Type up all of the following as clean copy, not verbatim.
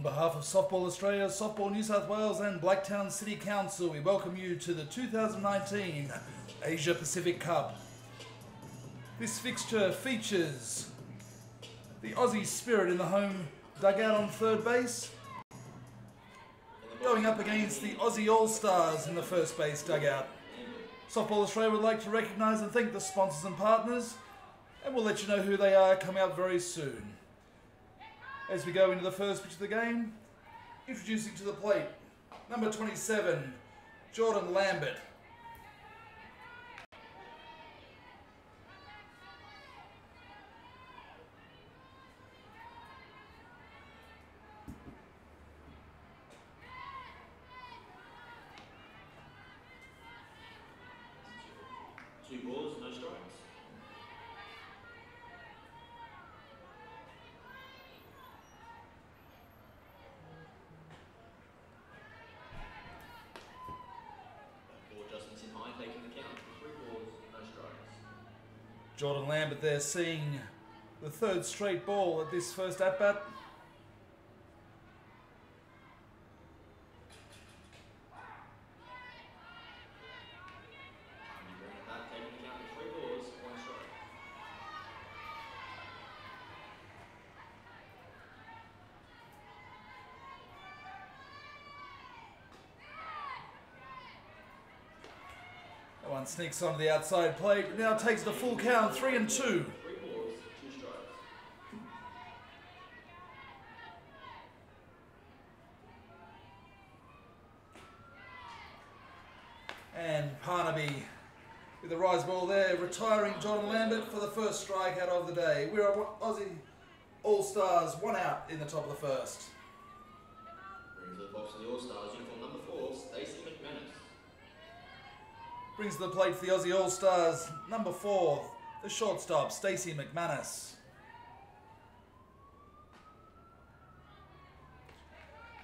On behalf of Softball Australia, Softball New South Wales and Blacktown City Council, we welcome you to the 2019 Asia Pacific Cup. This fixture features the Aussie Spirit in the home dugout on third base, going up against the Aussie All-Stars in the first base dugout. Softball Australia would like to recognise and thank the sponsors and partners, and we'll let you know who they are coming up very soon. As we go into the first pitch of the game, introducing to the plate, number 27, Jordan Lambert. Two balls, no strikes. Ball adjustments in high, taking the count. 3 balls, no strikes. Jordan Lambert there seeing the third straight ball at this first at-bat. One sneaks onto the outside plate, now takes the full count, 3-2. 3 balls, 2 strikes. And Parnaby with the rise ball there, retiring Jordan Lambert for the first strikeout of the day. We're Aussie All-Stars, 1 out in the top of the first. Brings to the box of the All-Stars, uniform number 4, Stacey McManus. Brings to the plate for the Aussie All-Stars, number 4, the shortstop, Stacey McManus.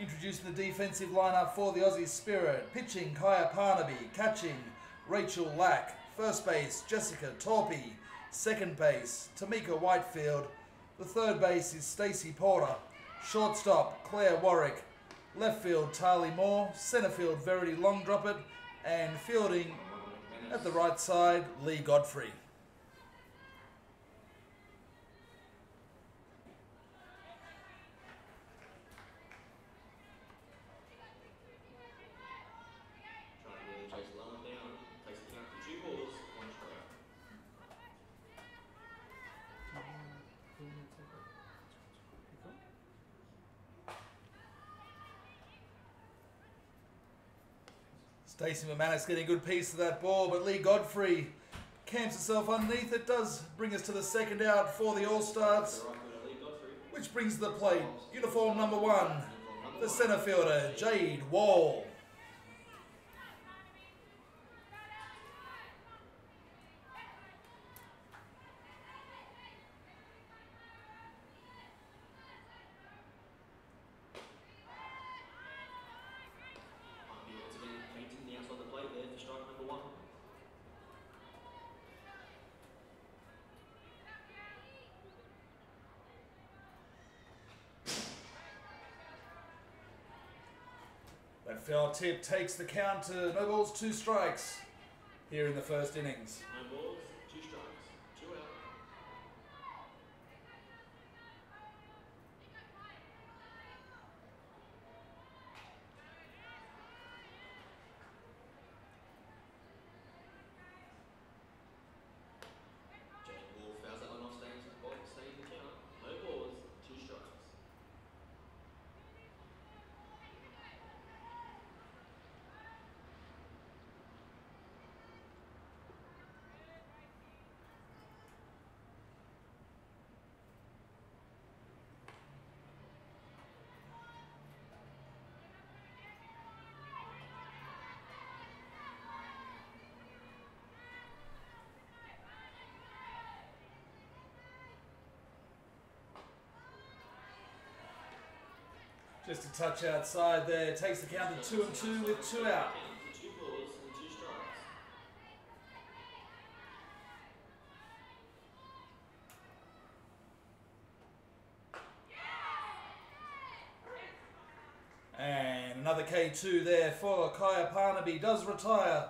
Introducing the defensive lineup for the Aussie Spirit, pitching Kaya Parnaby, catching Rachel Lack, first base Jessica Torpy, second base Tamika Whitefield, the third base is Stacey Porter, shortstop Claire Warwick, left field Tali Moore, centre field Verity Longdroppet, and fielding at the right side, Lee Godfrey. Trying to really chase the line down. Takes the count for 2 balls, 1 strike. Stacey McManus getting a good piece of that ball, but Lee Godfrey camps herself underneath. It does bring us to the second out for the All-Stars, which brings to the plate uniform number 1, the centre fielder, Jade Wall. Painting the outside of the plate there for strike number 1. That foul tip takes the count to no balls, 2 strikes here in the first innings. No balls, 2 strikes, 2 out. Jade Wall fouls that one off, staying to the ball, staying in the count. No balls, 2 strikes. Just a touch outside there, takes the count to 2-2 with 2 out. 2 balls and 2 strikes. day 2 there for Kaya Parnaby does retire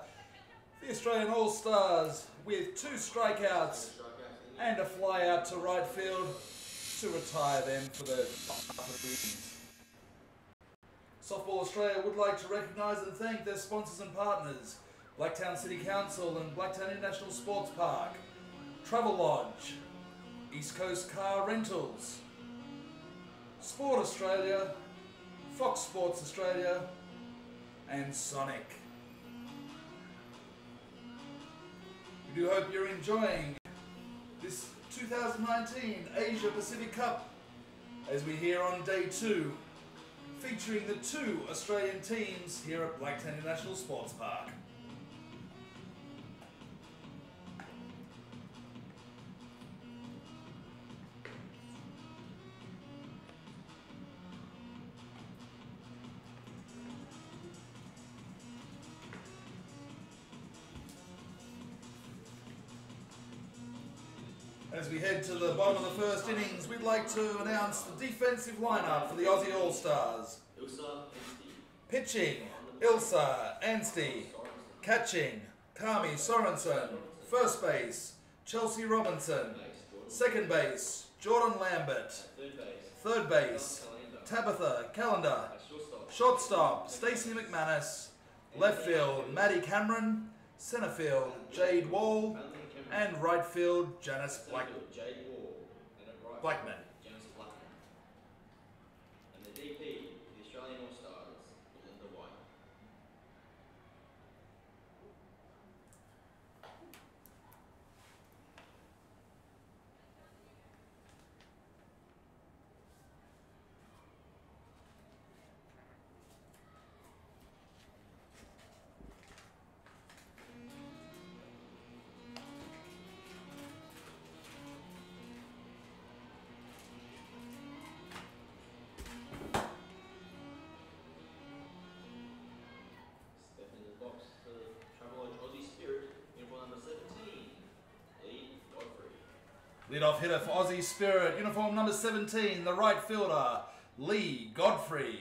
the Australian All-Stars with 2 strikeouts and a fly out to right field to retire them for the innings. Softball Australia would like to recognise and thank their sponsors and partners, Blacktown City Council and Blacktown International Sports Park, Travel Lodge, East Coast Car Rentals, Sport Australia, Fox Sports Australia and Sonic. We do hope you're enjoying this 2019 Asia Pacific Cup as we're here on day 2 featuring the 2 Australian teams here at Blacktown International Sports Park. As we head to the bottom of the first innings, we'd like to announce the defensive lineup for the Aussie All-Stars. Pitching, Ilsa Anstey. Catching, Kami Sorensen. First base, Chelsea Robinson. Second base, Jordan Lambert. Third base, Tabitha Calendar. Shortstop, Stacey McManus. Left field, Maddie Cameron. Centre field, Jade Wall. And right field, Janice Blackman. Janice Blackman. And the DP, the Australian All-Stars, Belinda White. Stepping in the box for Travel Lodge Aussie Spirit, uniform number 17, Lee Godfrey. Lead-off hitter for Aussie Spirit, uniform number 17, the right fielder, Lee Godfrey.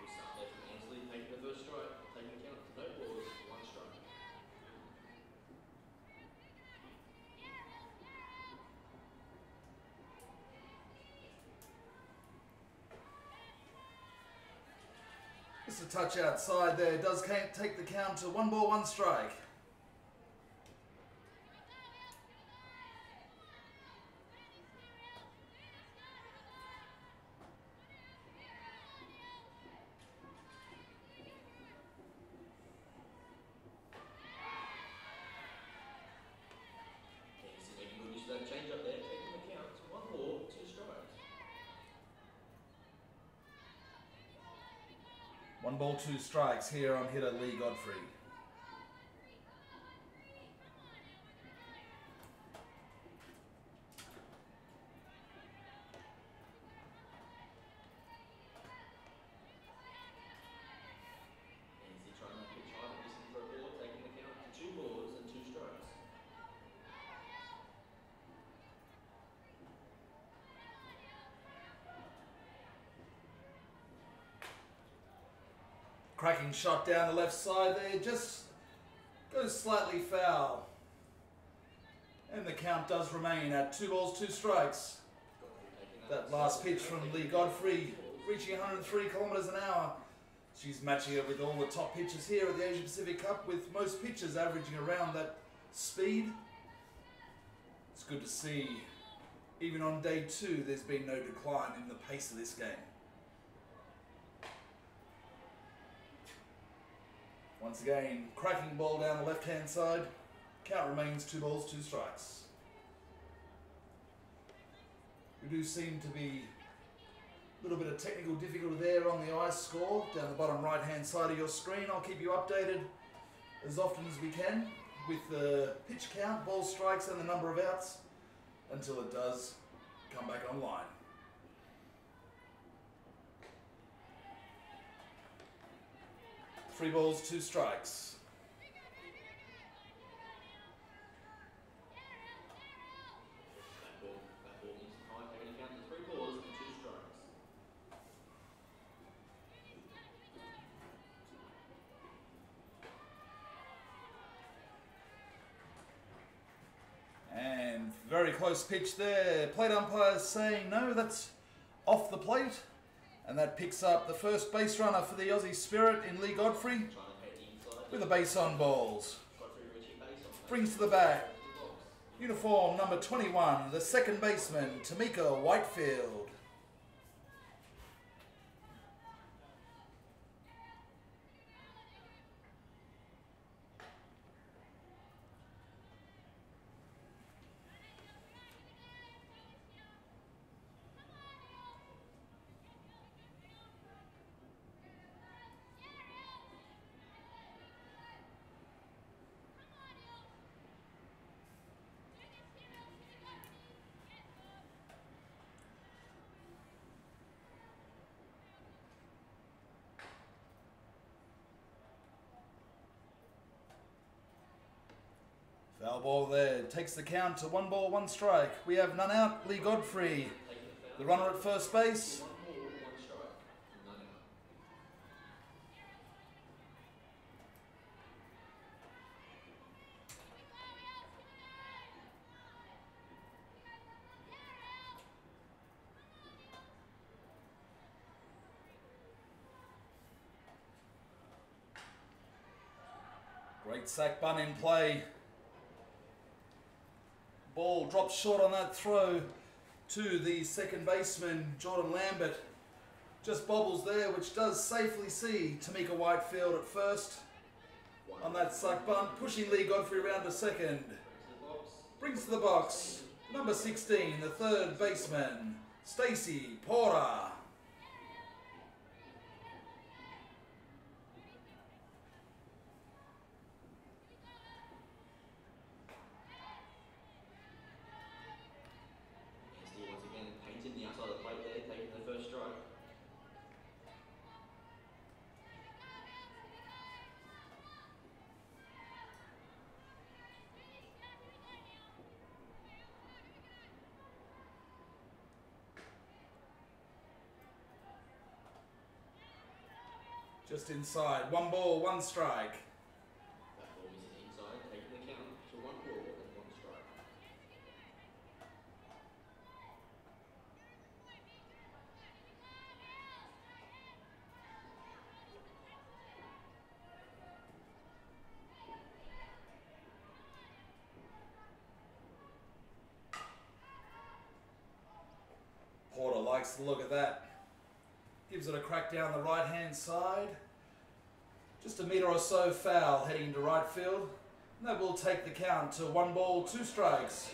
We start there from Ansley, taking the first strike, taking the count to no balls, 1 strike. Just a touch outside there, does take the count to 1 ball, 1 strike. Ansley making good use of that change up there, taking the count to 1 ball, 2 strikes. 1 ball, 2 strikes here on hitter Lee Godfrey. Ansley trying to pitch high, but missing for a ball, taking the count to 2 balls and 2 strikes. Cracking shot down the left side there, just goes slightly foul. And the count does remain at 2 balls, 2 strikes. That last pitch from Lee Godfrey, reaching 103 kilometres an hour. She's matching it with all the top pitchers here at the Asia Pacific Cup, with most pitchers averaging around that speed. It's good to see, even on day 2, there's been no decline in the pace of this game. Once again, cracking ball down the left-hand side. Count remains 2 balls, 2 strikes. We do seem to be a little bit of technical difficulty there on the ice score down the bottom right-hand side of your screen. I'll keep you updated as often as we can with the pitch count, ball strikes and the number of outs until it does come back online. 3 balls, 2 strikes. That ball needs to high, taking account to 3 balls and 2 strikes. And very close pitch there. Plate umpire saying no, that's off the plate. And that picks up the first base runner for the Aussie Spirit in Lee Godfrey with a base on balls. Brings to the bat, uniform number 21, the second baseman, Tamika Whitefield. Foul ball there, takes the count to 1 ball, 1 strike. We have none out, Lee Godfrey, the runner at first base. Great sack bunt in play. Ball drops short on that throw to the second baseman, Jordan Lambert. Just bobbles there, which does safely see Tamika Whitefield at first on that sack bunt, pushing Lee Godfrey around to second. Brings to the box, number 16, the third baseman, Stacey Porter. Just inside, 1 ball, 1 strike. That ball is inside, taking the count to 1 ball and 1 strike. Porter likes the look at that. Gives it a crack down the right-hand side. Just a metre or so foul heading into right field. And that will take the count to 1 ball, 2 strikes.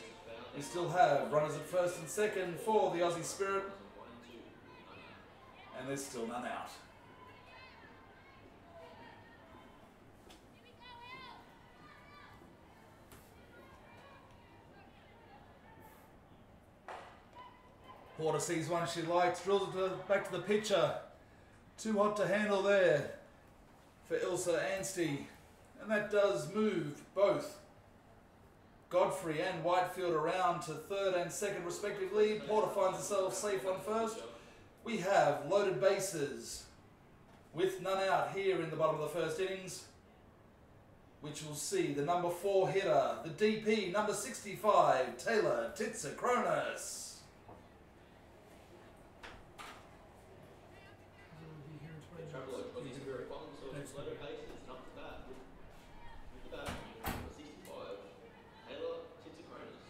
We still have runners at first and second for the Aussie Spirit. And there's still none out. Porter sees one she likes, drills it back to the pitcher. Too hot to handle there for Ilsa Anstey. And that does move both Godfrey and Whitefield around to third and second respectively. Porter finds herself safe on first. We have loaded bases with none out here in the bottom of the first innings, which will see the number 4 hitter, the DP, number 65, Taylor Titsakronis. Travel Lodge Aussie Spirit, bottom sort of slow paces, up to bat. With the bat, number 65, Taylor Titsakronis.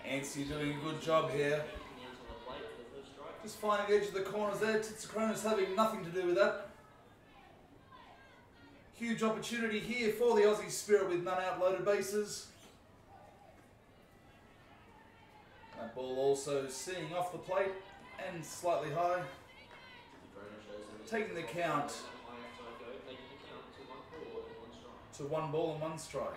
Anstey doing a good job here. Just finding the edge of the corners there. Titsakronis having nothing to do with that. Huge opportunity here for the Aussie Spirit with none out, loaded bases. That ball also seeing off the plate and slightly high. taking the count to 1 ball and 1 strike.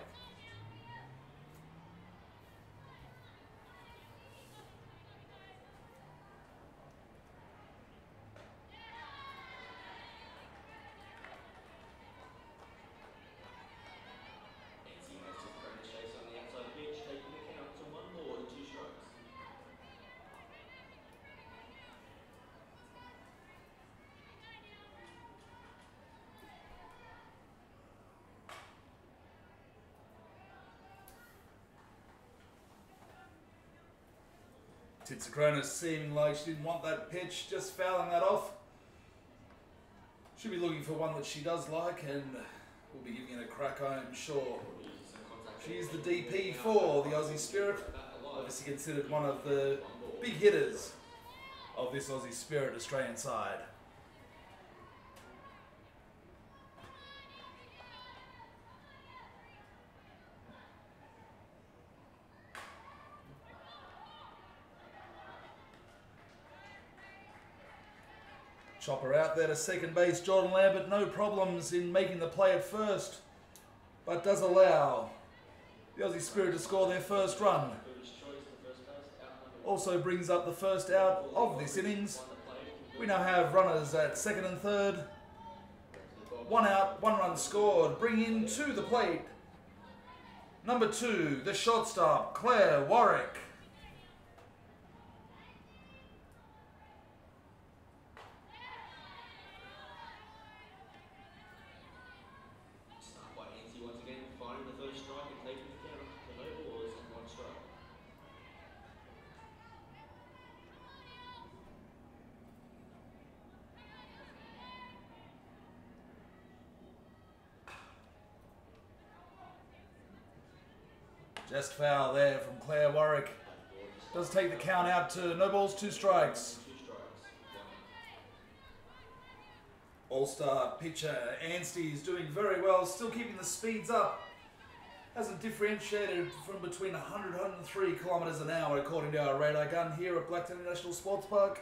Titsacronis seeming like she didn't want that pitch, just fouling that off. She'll be looking for one that she does like, and we'll be giving it a crack, I'm sure. She's the DP for the Aussie Spirit, obviously considered one of the big hitters of this Aussie Spirit Australian side. Chopper out there to second base. Jordan Lambert, no problems in making the play at first, but does allow the Aussie Spirit to score their first run. Also brings up the first out of this innings. We now have runners at second and third. 1 out, 1 run scored. Bring in to the plate. Number 2, the shortstop, Claire Warwick. Just foul there from Claire Warwick. Does take the count out to no balls, 2 strikes. All-star pitcher Anstey is doing very well, still keeping the speeds up. Hasn't differentiated from between 100 and 103 kilometres an hour according to our radar gun here at Blacktown International Sports Park.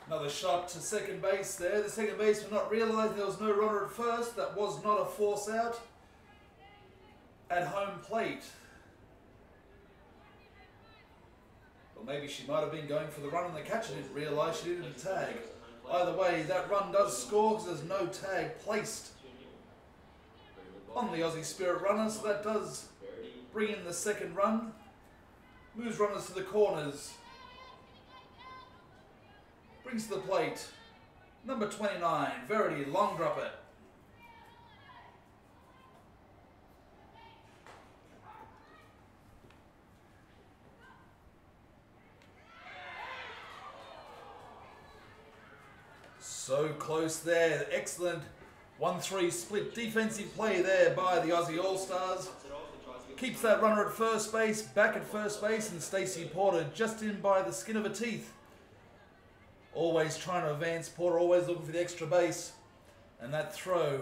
Another shot to second base there. The second baseman not realised there was no runner at first. That was not a force out at home plate. Or maybe she might have been going for the run and the catcher didn't realise she didn't tag. Either way, that run does score because there's no tag placed on the Aussie Spirit runner. So that does bring in the second run. Moves runners to the corners. Brings to the plate, number 29, Verity long dropper. So close there, excellent 1-3 split defensive play there by the Aussie All-Stars. Keeps that runner at first base, back at first base, and Stacey Porter just in by the skin of her teeth. Always trying to advance, Porter always looking for the extra base. And that throw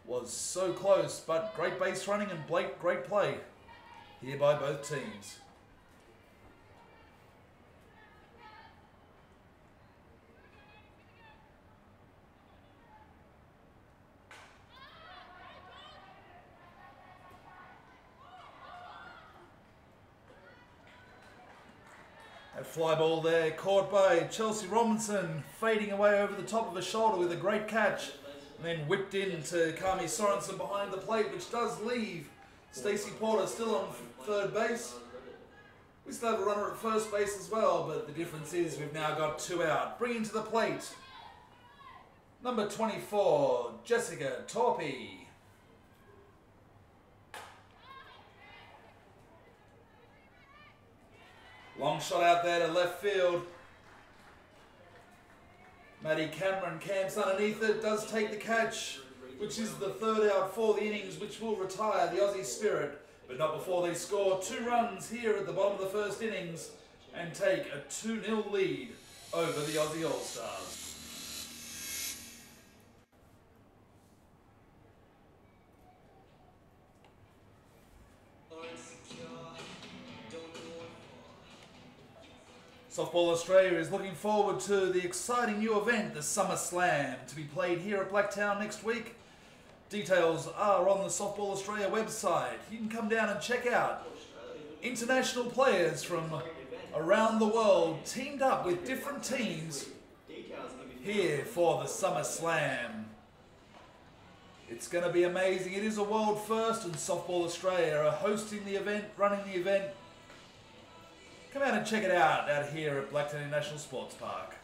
was so close, but great base running and great play here by both teams. That fly ball there, caught by Chelsea Robinson, fading away over the top of her shoulder with a great catch. And then whipped in to Kami Sorensen behind the plate, which does leave Stacey Porter still on third base. We still have a runner at first base as well, but the difference is we've now got 2 out. Bringing to the plate, number 24, Jessica Torpy. Long shot out there to left field. Matty Cameron camps underneath it, does take the catch, which is the third out for the innings, which will retire the Aussie Spirit, but not before they score 2 runs here at the bottom of the first innings and take a 2-0 lead over the Aussie All-Stars. Softball Australia is looking forward to the exciting new event, the Summer Slam, to be played here at Blacktown next week. Details are on the Softball Australia website. You can come down and check out international players from around the world teamed up with different teams here for the Summer Slam. It's going to be amazing. It is a world first, and Softball Australia are hosting the event, running the event. Come out and check it out here at Blacktown International Sports Park.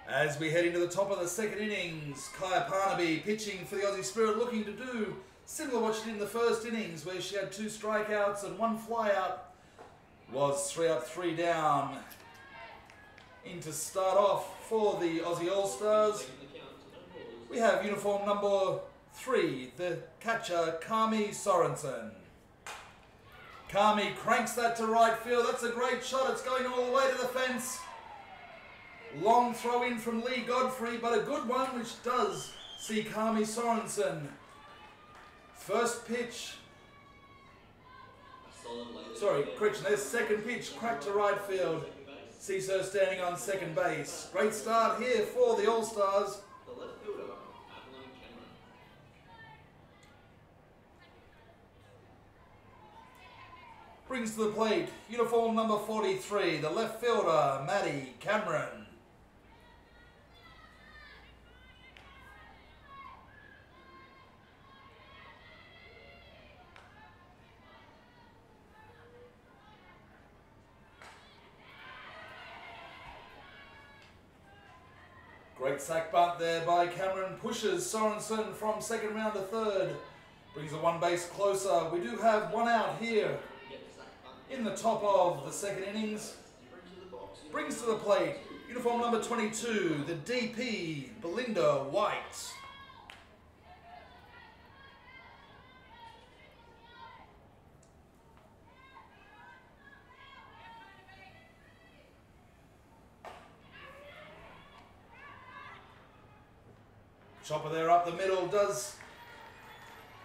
As we head into the top of the second innings, Kaya Parnaby pitching for the Aussie Spirit, looking to do similar what she did in the first innings, where she had 2 strikeouts and 1 flyout. Was 3 up, 3 down. In to start off for the Aussie All-Stars, we have uniform number 3, the catcher, Kami Sorensen. Kami cranks that to right field. That's a great shot. It's going all the way to the fence. Long throw in from Lee Godfrey, but a good one, which does see Kami Sorensen. First pitch. Sorry, correction, there's second pitch, cracked to right field. Sees her standing on second base. Great start here for the All-Stars. Brings to the plate, uniform number 43, the left fielder, Matty Cameron. Great sack bunt there by Cameron. Pushes Sorensen from second round to third. Brings a 1 base closer. We do have 1 out here in the top of the second innings. Brings to the plate uniform number 22, the DP, Belinda White. Chopper there up the middle does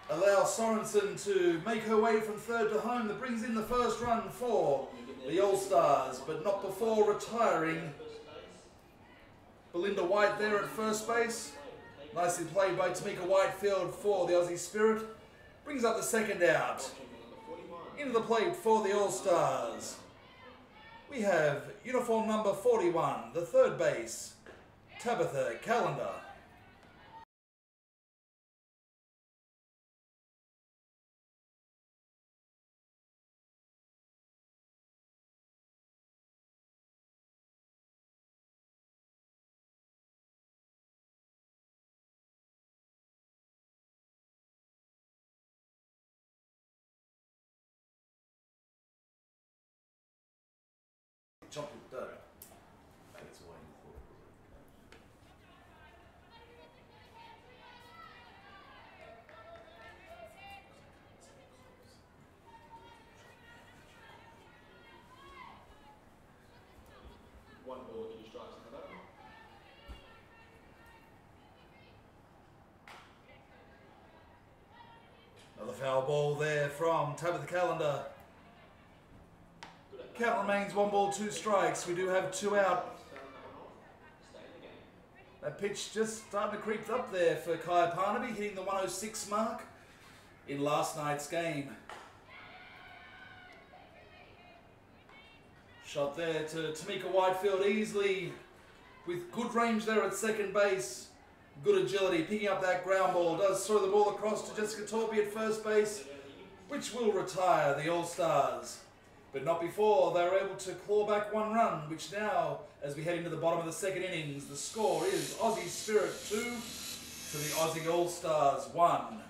allow Sorensen to make her way from third to home. That brings in the first run for the All-Stars, but not before retiring Belinda White there at first base. Nicely played by Tamika Whitefield for the Aussie Spirit. Brings up the second out. Into the plate for the All-Stars, we have uniform number 41, the third base, Tabitha Callender. Chocolate dough. That's why you thought it was okay. 1 ball, 2 strikes in the bottom. Another foul ball there from Tabitha Callender. Count remains 1 ball, 2 strikes. We do have 2 out. That pitch just starting to creep up there for Kaya Parnaby, hitting the 106 mark in last night's game. Shot there to Tamika Whitefield easily with good range there at second base. Good agility, picking up that ground ball. Does throw the ball across to Jessica Torpy at first base, which will retire the All-Stars. But not before they were able to claw back one run, which now, as we head into the bottom of the second innings, the score is Aussie Spirit 2 to the Aussie All-Stars 1.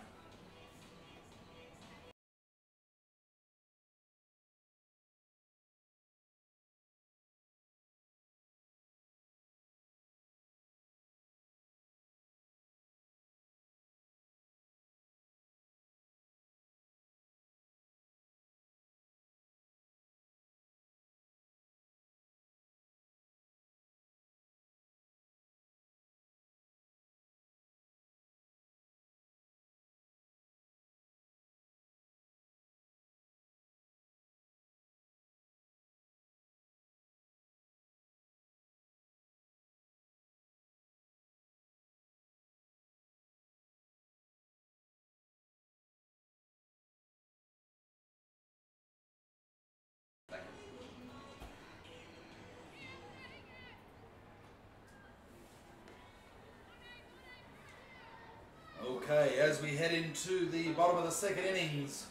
Okay, as we head into the bottom of the second innings,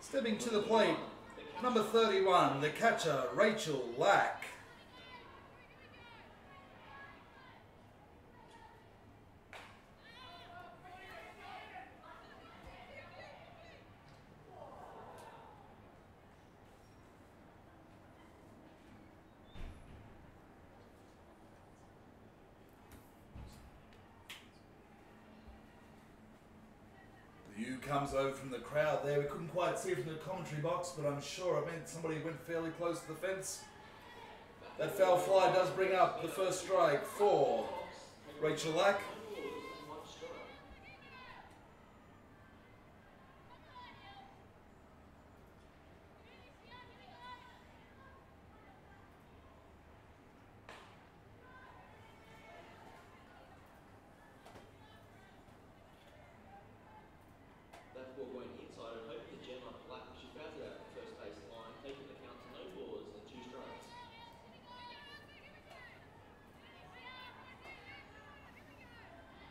stepping to the plate, number 31, the catcher, Rachel Lack. The U comes over from the crowd there. We couldn't quite see it from the commentary box, but I'm sure it meant somebody went fairly close to the fence. That foul fly does bring up the first strike for Rachel Lack. That ball going inside and hoping to jam up Black. She fouls it out the first base line, taking the count to no balls and 2 strikes.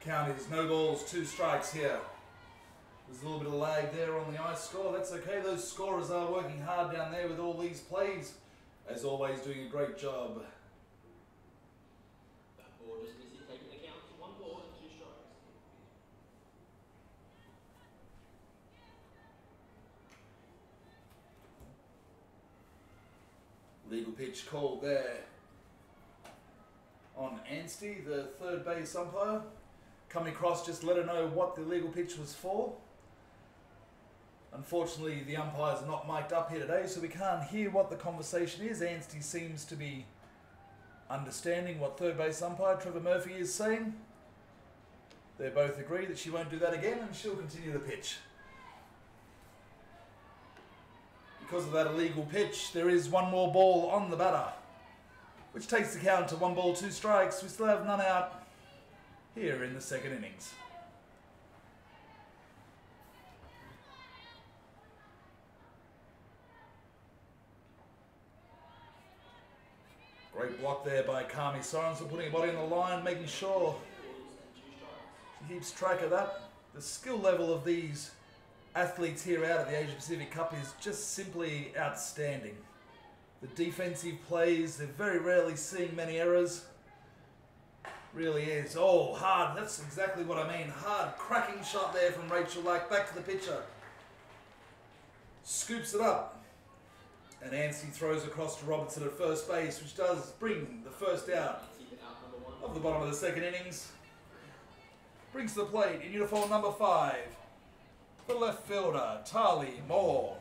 Count is no balls, 2 strikes here. There's a little bit of lag there on the ice score. That's okay. Those scorers are working hard down there with all these plays. As always, doing a great job. That ball just missing, taking the count to 1 ball and 2 strikes. Legal pitch called there on Anstey, the third base umpire. Coming across, just let her know what the legal pitch was for. Unfortunately, the umpires are not mic'd up here today, so we can't hear what the conversation is. Anstey seems to be understanding what third base umpire Trevor Murphy is saying. They both agree that she won't do that again and she'll continue the pitch. Because of that illegal pitch, there is 1 more ball on the batter, which takes the count to 1 ball, 2 strikes. We still have none out here in the second innings. Great block there by Kami Sorensen, putting her body on the line, making sure she keeps track of that. The skill level of these athletes here out at the Asia Pacific Cup is just simply outstanding. The defensive plays, they're very rarely seeing many errors. Really is. Oh, hard. That's exactly what I mean. Hard cracking shot there from Rachel Lack. Back to the pitcher. Scoops it up. And Anstey throws across to Robertson at first base, which does bring the first out of the bottom of the second innings. Brings to the plate in uniform number 5, the left fielder, Tali Moore.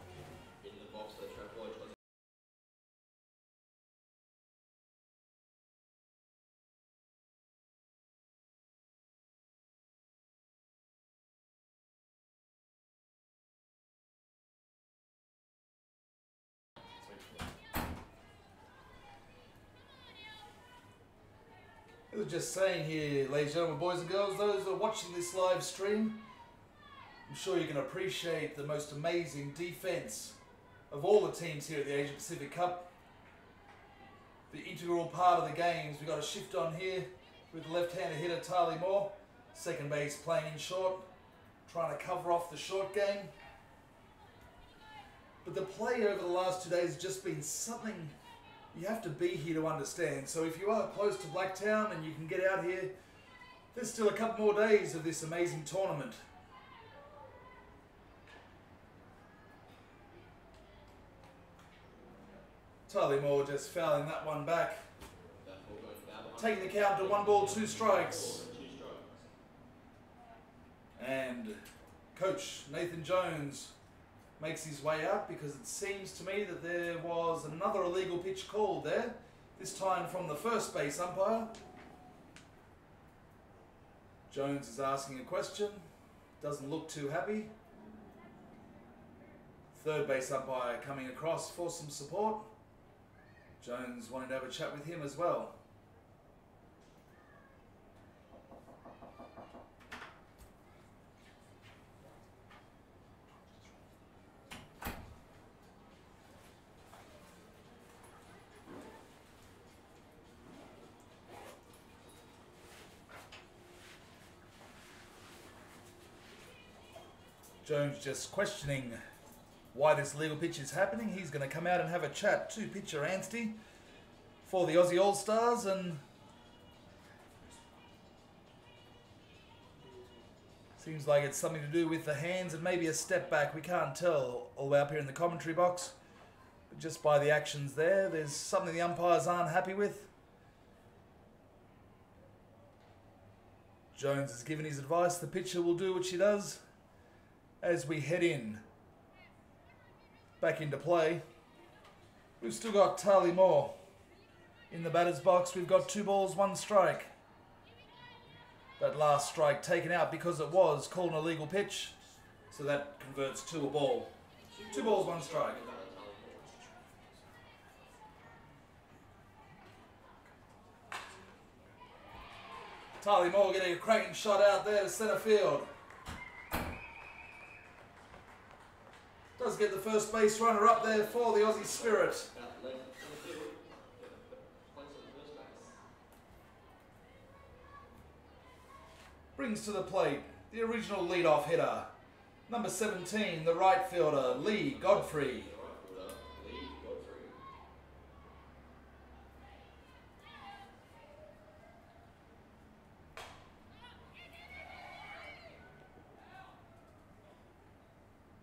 In the box, the Travel Lodge Aussie. I was just saying here, ladies and gentlemen, boys and girls, those who are watching this live stream, I'm sure you can appreciate the most amazing defense of all the teams here at the Asia Pacific Cup. The integral part of the games. We've got a shift on here with the left-handed hitter Tali Moore. Second base playing in short, trying to cover off the short game. But the play over the last 2 days has just been something you have to be here to understand. So if you are close to Blacktown and you can get out here, there's still a couple more days of this amazing tournament. Tali Moore just fouling that one back. Taking the count to 1 ball, 2 strikes. And Coach Nathan Jones makes his way out because it seems to me that there was another illegal pitch called there, this time from the first base umpire. Jones is asking a question, doesn't look too happy. Third base umpire coming across for some support. Jones wanted to have a chat with him as well. Jones just questioning why this legal pitch is happening. He's going to come out and have a chat to pitcher Anstey for the Aussie All-Stars, and seems like it's something to do with the hands and maybe a step back. We can't tell all the way up here in the commentary box, but just by the actions there, there's something the umpires aren't happy with. Jones has given his advice. The pitcher will do what she does as we head in back into play. We've still got Tali Moore in the batter's box. We've got 2 balls, 1 strike. That last strike taken out because it was called an illegal pitch, so that converts to a ball. 2 balls, 1 strike. Tali Moore getting a cracking shot out there to centre field. Does get the first base runner up there for the Aussie Spirit. Brings to the plate the original lead-off hitter, number 17, the right fielder, Lee Godfrey.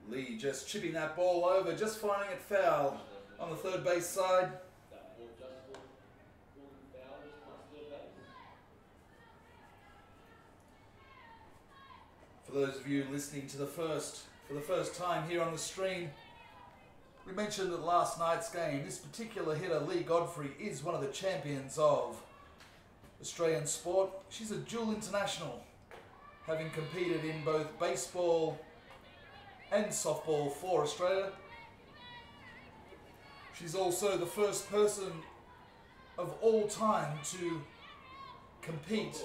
Lee just chipping that ball over, just finding it foul on the third base side. For those of you listening to for the first time here on the stream, we mentioned at last night's game, this particular hitter, Lee Godfrey, is one of the champions of Australian sport. She's a dual international, having competed in both baseball and softball for Australia. She's also the first person of all time to compete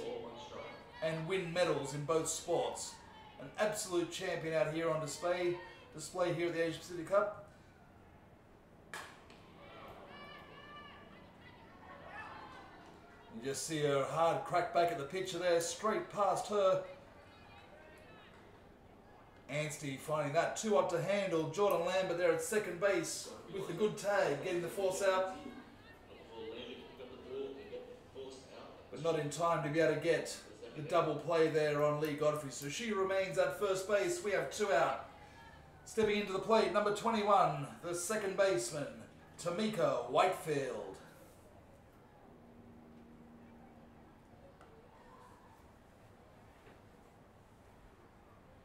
and win medals in both sports. An absolute champion out here on display here at the Asia Pacific Cup. You just see her hard crack back at the pitcher there, straight past her. Anstey finding that too up to handle. Jordan Lambert there at second base with the good tag, getting the force out. But not in time to be able to get the double play there on Lee Godfrey. So she remains at first base. We have 2 out. Stepping into the plate, number 21, the second baseman, Tamika Whitefield.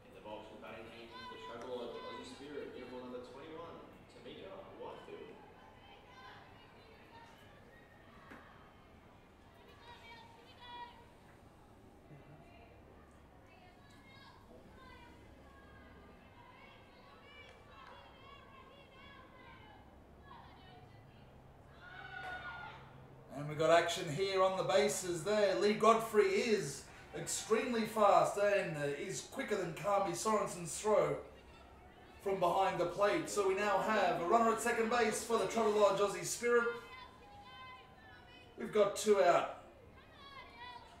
In the box for batting team, the Travel Lodge Aussie Spirit, uniform number 21, Tamika Whitefield. And we've got action here on the bases there. Lee Godfrey is extremely fast and is quicker than Kami Sorensen's throw from behind the plate. So we now have a runner at second base for the Travel Lodge Aussie Spirit. We've got 2 out.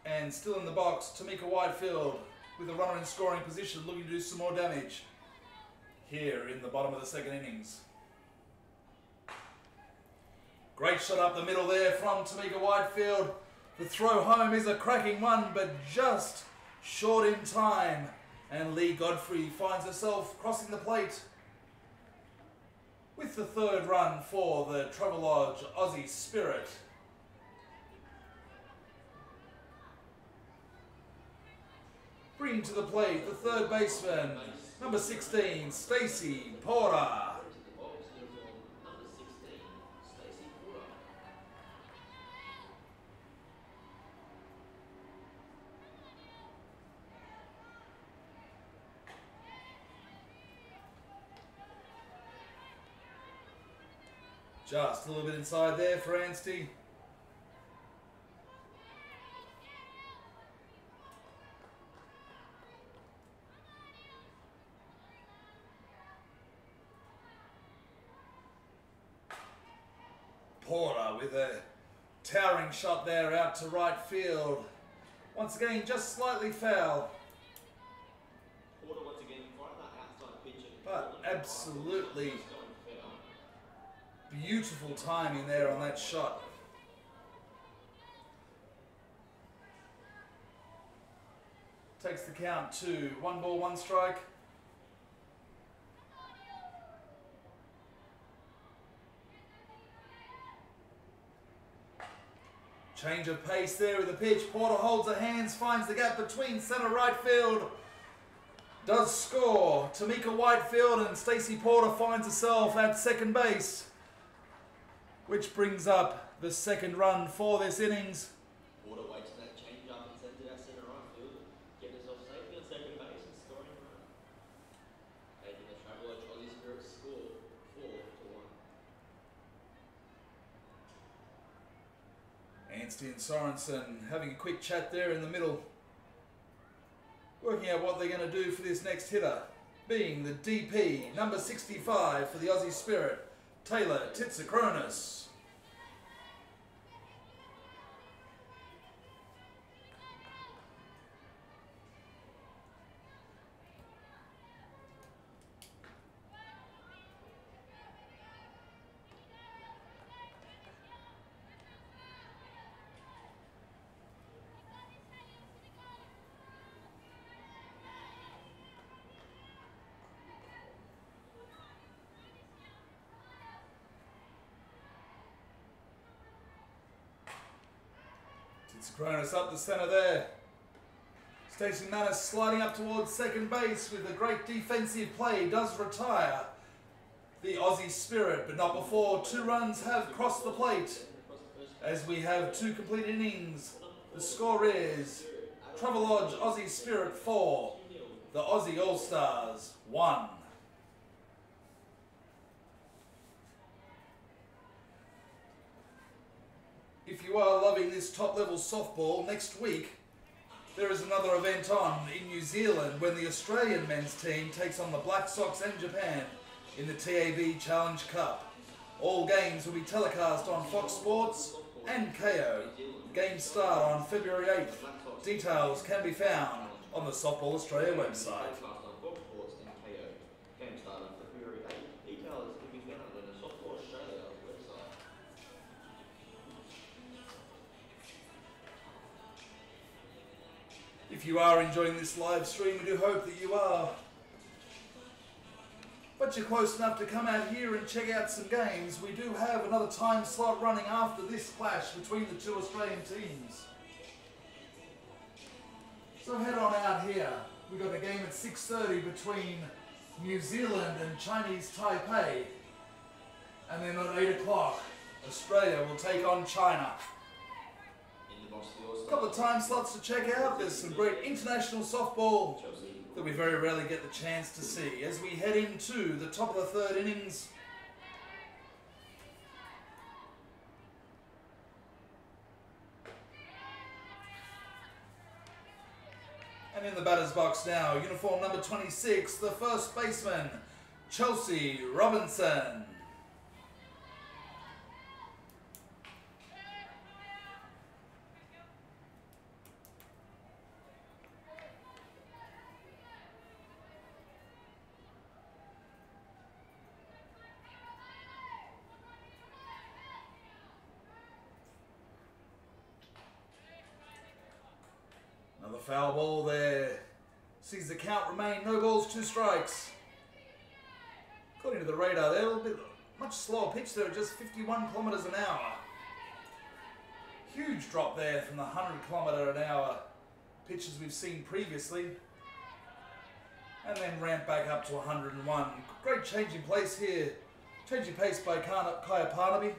And still in the box, Tamika Whitefield with a runner in scoring position, looking to do some more damage here in the bottom of the second innings. Great shot up the middle there from Tamika Whitefield. The throw home is a cracking one, but just short in time. And Lee Godfrey finds herself crossing the plate with the 3rd run for the Travel Lodge Aussie Spirit. Bring to the plate the 3rd baseman, number 16, Stacey Porter. Just a little bit inside there for Anstey. Porter with a towering shot there out to right field. Once again, just slightly foul. Porter once again right that outside pitch. But absolutely beautiful timing there on that shot. Takes the count to 1 ball, 1 strike. Change of pace there with the pitch. Porter holds her hands, finds the gap between centre right field. Does score. Tamika Whitefield and Stacey Porter finds herself at second base, which brings up the 2nd run for this innings. Porter waits for that change up and sends it out centre right field. Get herself safely on second base and scoring a run. Taking the Travel Lodge Aussie Spirit score 4-1. Anstey and Sorensen having a quick chat there in the middle, working out what they're going to do for this next hitter, being the DP, number 65 for the Aussie Spirit, Taylor Titsakronis. Titsakronis up the centre there. Stacey Manus sliding up towards second base with a great defensive play. Does retire the Aussie Spirit, but not before 2 runs have crossed the plate. As we have 2 complete innings, the score is Travel Lodge Aussie Spirit 4, the Aussie All-Stars 1. If you are loving this top-level softball, next week there is another event on in New Zealand when the Australian men's team takes on the Black Sox and Japan in the TAB Challenge Cup. All games will be telecast on Fox Sports and KO. Games start on February 8th. Details can be found on the Softball Australia website. If you are enjoying this live stream, we do hope that you are. But you're close enough to come out here and check out some games. We do have another time slot running after this clash between the 2 Australian teams. So head on out here. We've got a game at 6:30 between New Zealand and Chinese Taipei. And then at 8 o'clock, Australia will take on China. A couple of time slots to check out. There's some great international softball that we very rarely get the chance to see. As we head into the top of the 3rd innings, And in the batter's box now, uniform number 26, the first baseman, Chelsea Robinson. Another foul ball there. Sees the count remain, no balls, 2 strikes. According to the radar there, a little bit much slower pitch there, just 51 kilometres an hour. Huge drop there from the 100 km/h pitches we've seen previously. And then ramp back up to 101. Great change in place here. Changing pace by Kaya Parnaby.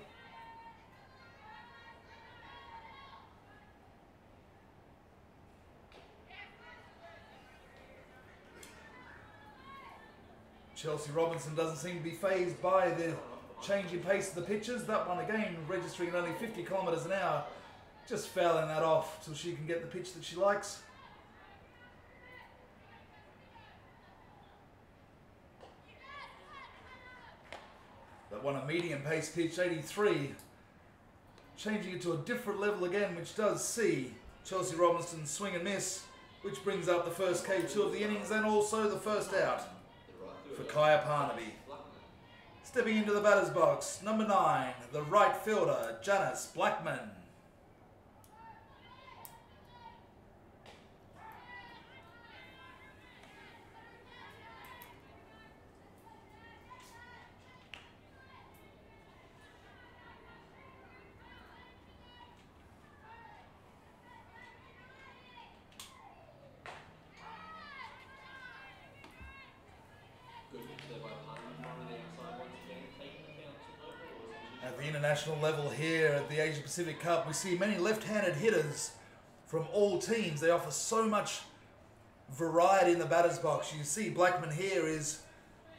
Chelsea Robinson doesn't seem to be phased by the change in pace of the pitches. That one again registering at only 50 km/h. Just fouling that off till she can get the pitch that she likes. That one a medium pace pitch, 83. Changing it to a different level again, which does see Chelsea Robinson swing and miss, which brings up the first K2 of the innings and also the first out for Kaya Parnaby. Stepping into the batter's box, number 9, the right fielder, Janice Blackman. At the international level here at the Asia Pacific Cup, we see many left-handed hitters from all teams. They offer so much variety in the batter's box. You see Blackman here is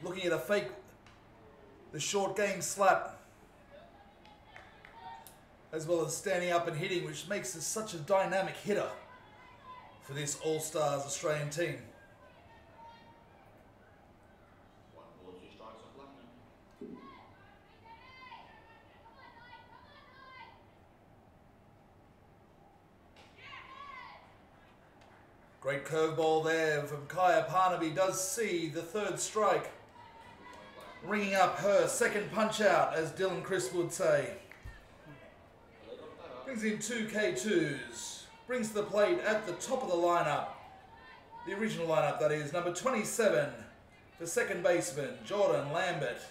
looking at the short game slap, as well as standing up and hitting, which makes her such a dynamic hitter for this All-Stars Australian team. Great curveball there from Kaya Parnaby, does see the 3rd strike. Ringing up her second punch out, as Dylan Crisp would say. Brings in 2 K2s. Brings to the plate at the top of the lineup. The original lineup, that is, number 27, the second baseman, Jordan Lambert.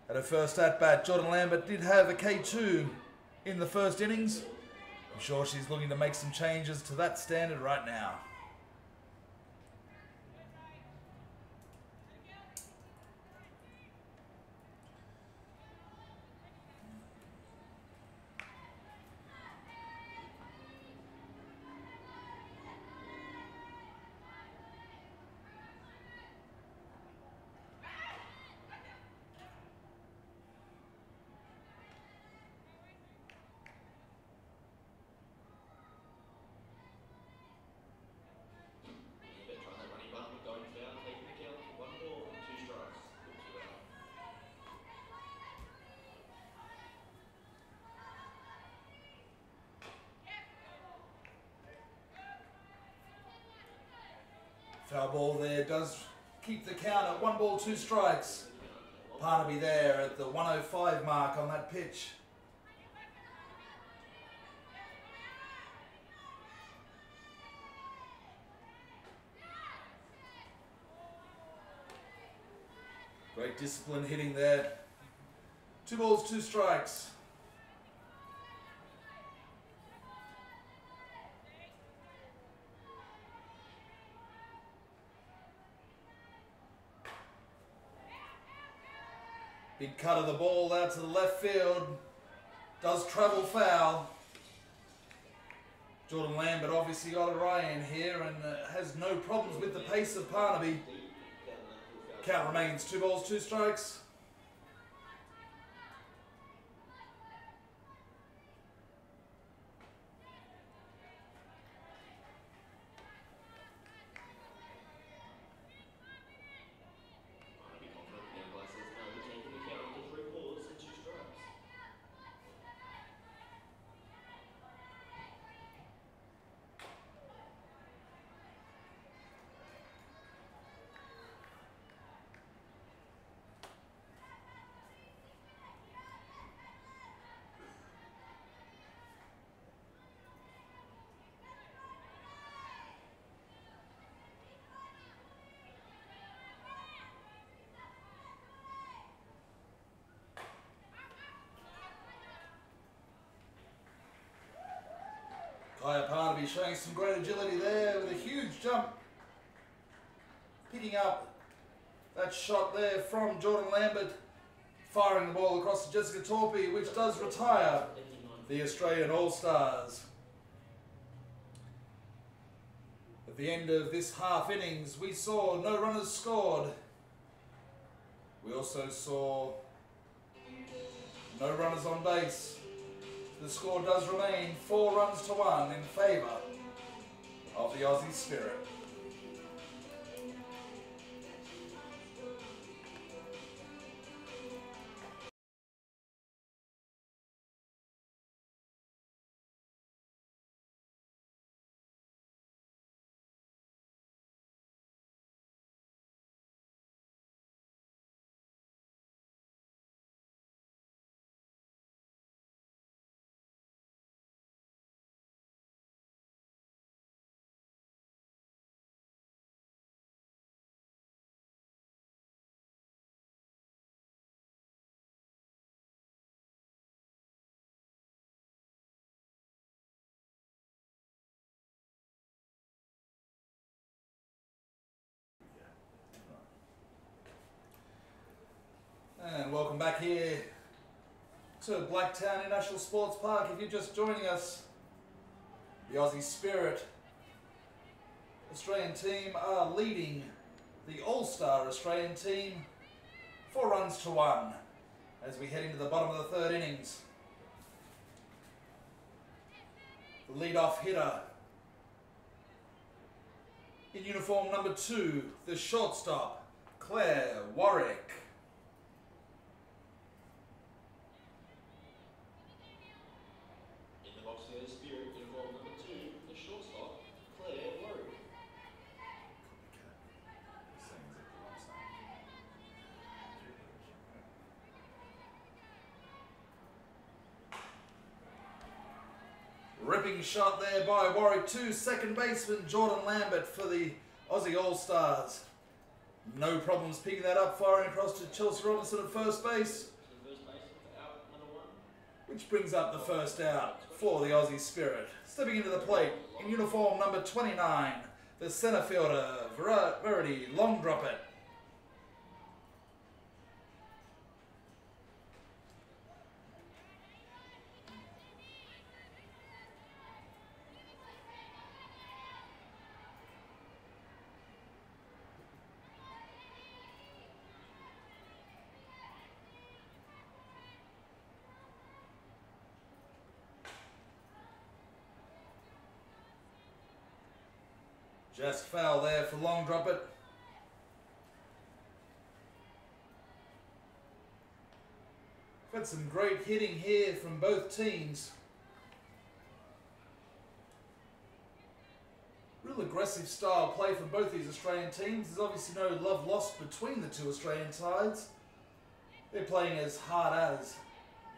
At her first at-bat, Jordan Lambert did have a K2 in the first innings. I'm sure she's looking to make some changes to that standard right now. Foul ball there does keep the count at 1 ball, 2 strikes. Parnaby there at the 105 mark on that pitch. Great discipline hitting there. 2 balls, 2 strikes. Big cut of the ball out to the left field. Does travel foul. Jordan Lambert obviously got a eye in here and has no problems with the pace of Parnaby. Count remains 2 balls, 2 strikes. Kaya Parnaby showing some great agility there with a huge jump. Picking up that shot there from Jordan Lambert. Firing the ball across to Jessica Torpy, which does retire the Australian All-Stars. At the end of this half innings, we saw no runners scored. We also saw no runners on base. The score does remain 4 runs to 1 in favour of the Aussie Spirit. And welcome back here to Blacktown International Sports Park. If you're just joining us, the Aussie Spirit Australian team are leading the All-Star Australian team 4 runs to 1 as we head into the bottom of the 3rd innings. The lead-off hitter in uniform number 2, the shortstop, Claire Warwick. Ripping shot there by Warwick to second baseman Jordan Lambert for the Aussie All-Stars. No problems picking that up, firing across to Chelsea Robinson at first base. Which brings up the first out for the Aussie Spirit. Stepping into the plate in uniform number 29, the centre fielder, Verity Longdroppet. Just foul there for Longdroppet. We've had some great hitting here from both teams. Real aggressive style play from both these Australian teams. There's obviously no love lost between the 2 Australian sides. They're playing as hard as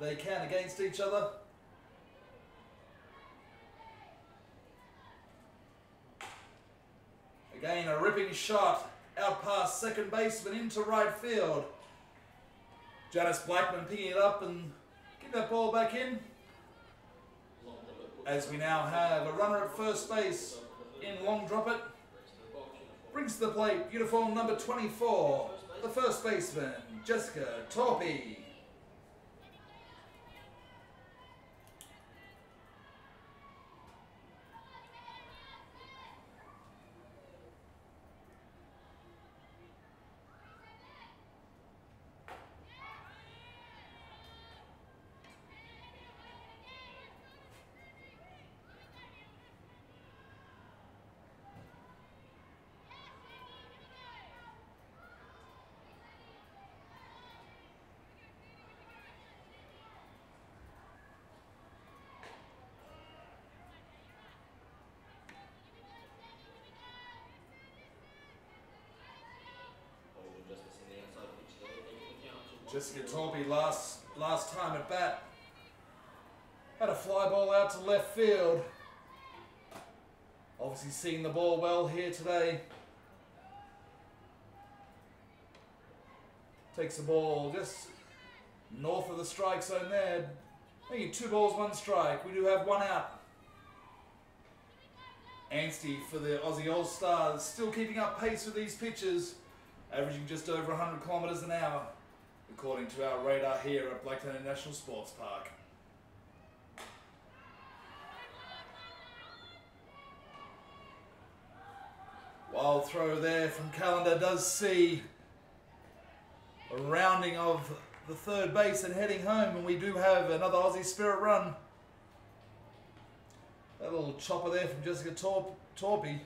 they can against each other. Again, a ripping shot out past second baseman into right field. Janice Blackman picking it up and get that ball back in. As we now have a runner at first base in Longdroppet. Brings to the plate uniform number 24, the first baseman, Jessica Torpy. Jessica Torpy last time at bat had a fly ball out to left field. Obviously seeing the ball well here today. Takes the ball just north of the strike zone there. Making 2 balls, 1 strike. We do have 1 out. Anstey for the Aussie All-Stars, still keeping up pace with these pitches, averaging just over 100 kilometres an hour, according to our radar here at Blacktown National Sports Park. Wild throw there from Callender does see a rounding of the third base and heading home, and we do have another Aussie Spirit run. That little chopper there from Jessica Torpy.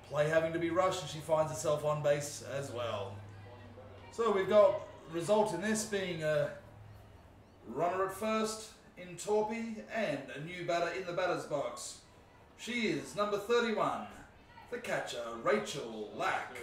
Play having to be rushed, and she finds herself on base as well. So we've got result in this being a runner at first in Torpy and a new batter in the batter's box. She is number 31, the catcher, Rachel Lack.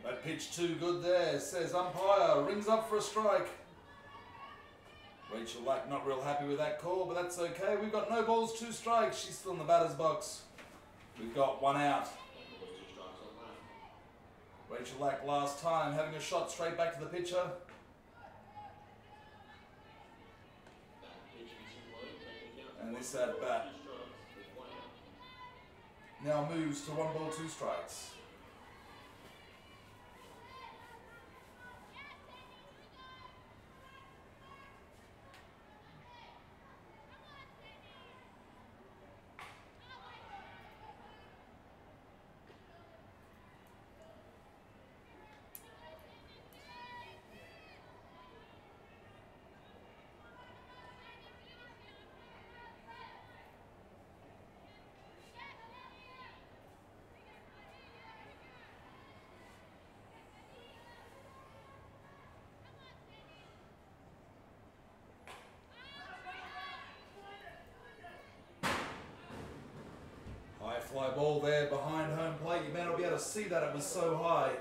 That pitch too good there, says umpire, rings up for a strike. Rachel Lack not real happy with that call, but that's okay. We've got no balls, 2 strikes. She's still in the batter's box. We've got 1 out. Rachel Lack last time having a shot straight back to the pitcher. And this at bat now moves to 1 ball, 2 strikes. Fly ball there behind home plate. You may not be able to see that, it was so high.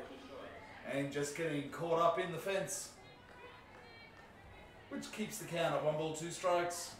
And just getting caught up in the fence, which keeps the count at 1 ball, 2 strikes.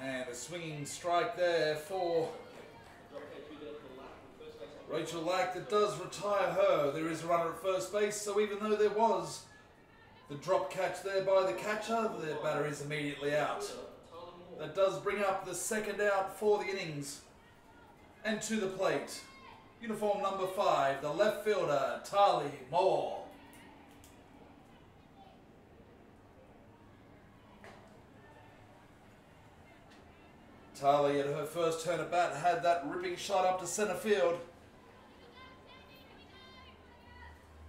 And a swinging strike there for Rachel Lack that does retire her. There is a runner at first base, so even though there was the drop catch there by the catcher, the batter is immediately out. That does bring up the 2nd out for the innings. And to the plate, uniform number 5, the left fielder, Tali Moore. Tali at her first turn at bat had that ripping shot up to centre field.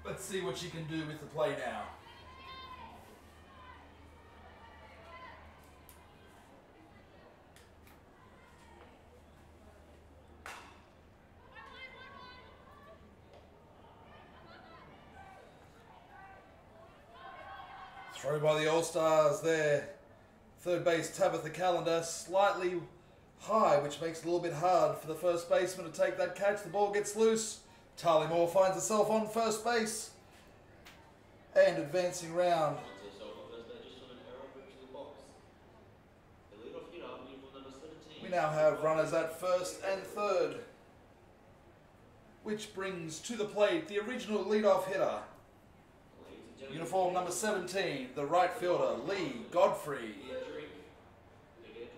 Let's see what she can do with the play now. Throw by the All-Stars there. Third base Tabitha Callender slightly high, which makes it a little bit hard for the first baseman to take that catch. The ball gets loose. Tali Moore finds herself on first base and advancing round. We now have runners at first and third. which brings to the plate the original leadoff hitter. Ladies and gentlemen, Uniform number 17, the right fielder, Lee Godfrey. get a drink. Get a drink.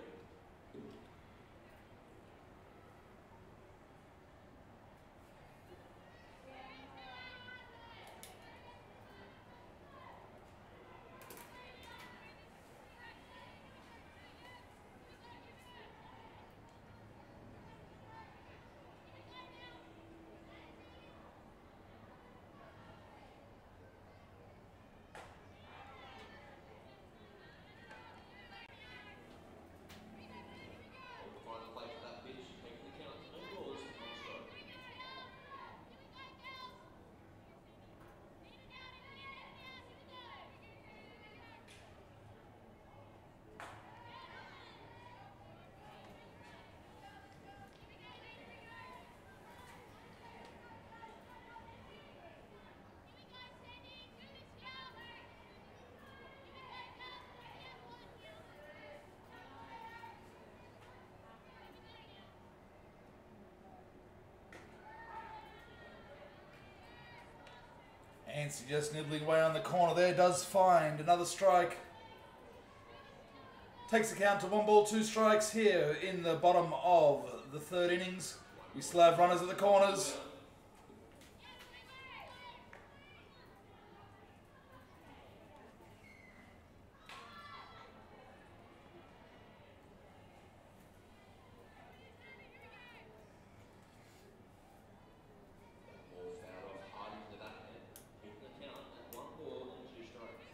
Final play for that pitch, taking the count to no balls, one strike. Anstey just nibbling away on the corner there, does find another strike. Takes the count to 1 ball, 2 strikes here in the bottom of the third innings. We still have runners at the corners. Ball fouled off hard into that net, taking the count at 1 ball and 2 strikes.